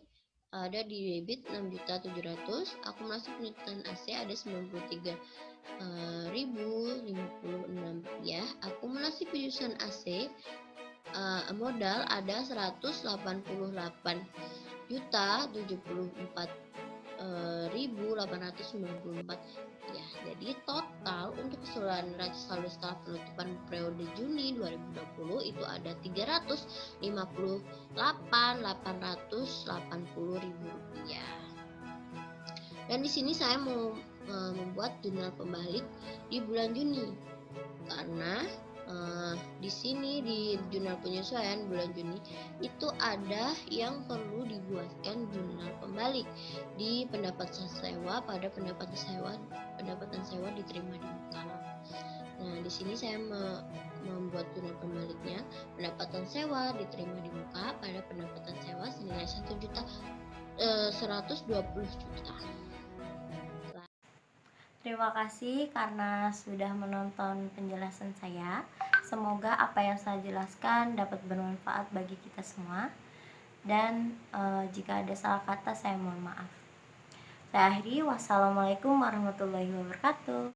ada di debit 6.700.000, akumulasi penjualan AC ada 93.056 rupiah, akumulasi penjualan AC modal ada 184.074.894. Ya, jadi total untuk keseluruhan neraca saldo setelah penutupan periode Juni 2020 itu ada 358.880.000 rupiah. Dan di sini saya mau membuat jurnal pembalik di bulan Juni karena di sini di jurnal penyesuaian bulan Juni itu ada yang perlu dibuatkan jurnal pembalik di pendapatan sewa pada pendapatan sewa diterima di muka. Nah, di sini saya membuat jurnal pembaliknya. Pendapatan sewa diterima di muka pada pendapatan sewa senilai 1.120.000.000. Terima kasih karena sudah menonton penjelasan saya. Semoga apa yang saya jelaskan dapat bermanfaat bagi kita semua. Dan jika ada salah kata, saya mohon maaf. Saya akhiri. Wassalamualaikum warahmatullahi wabarakatuh.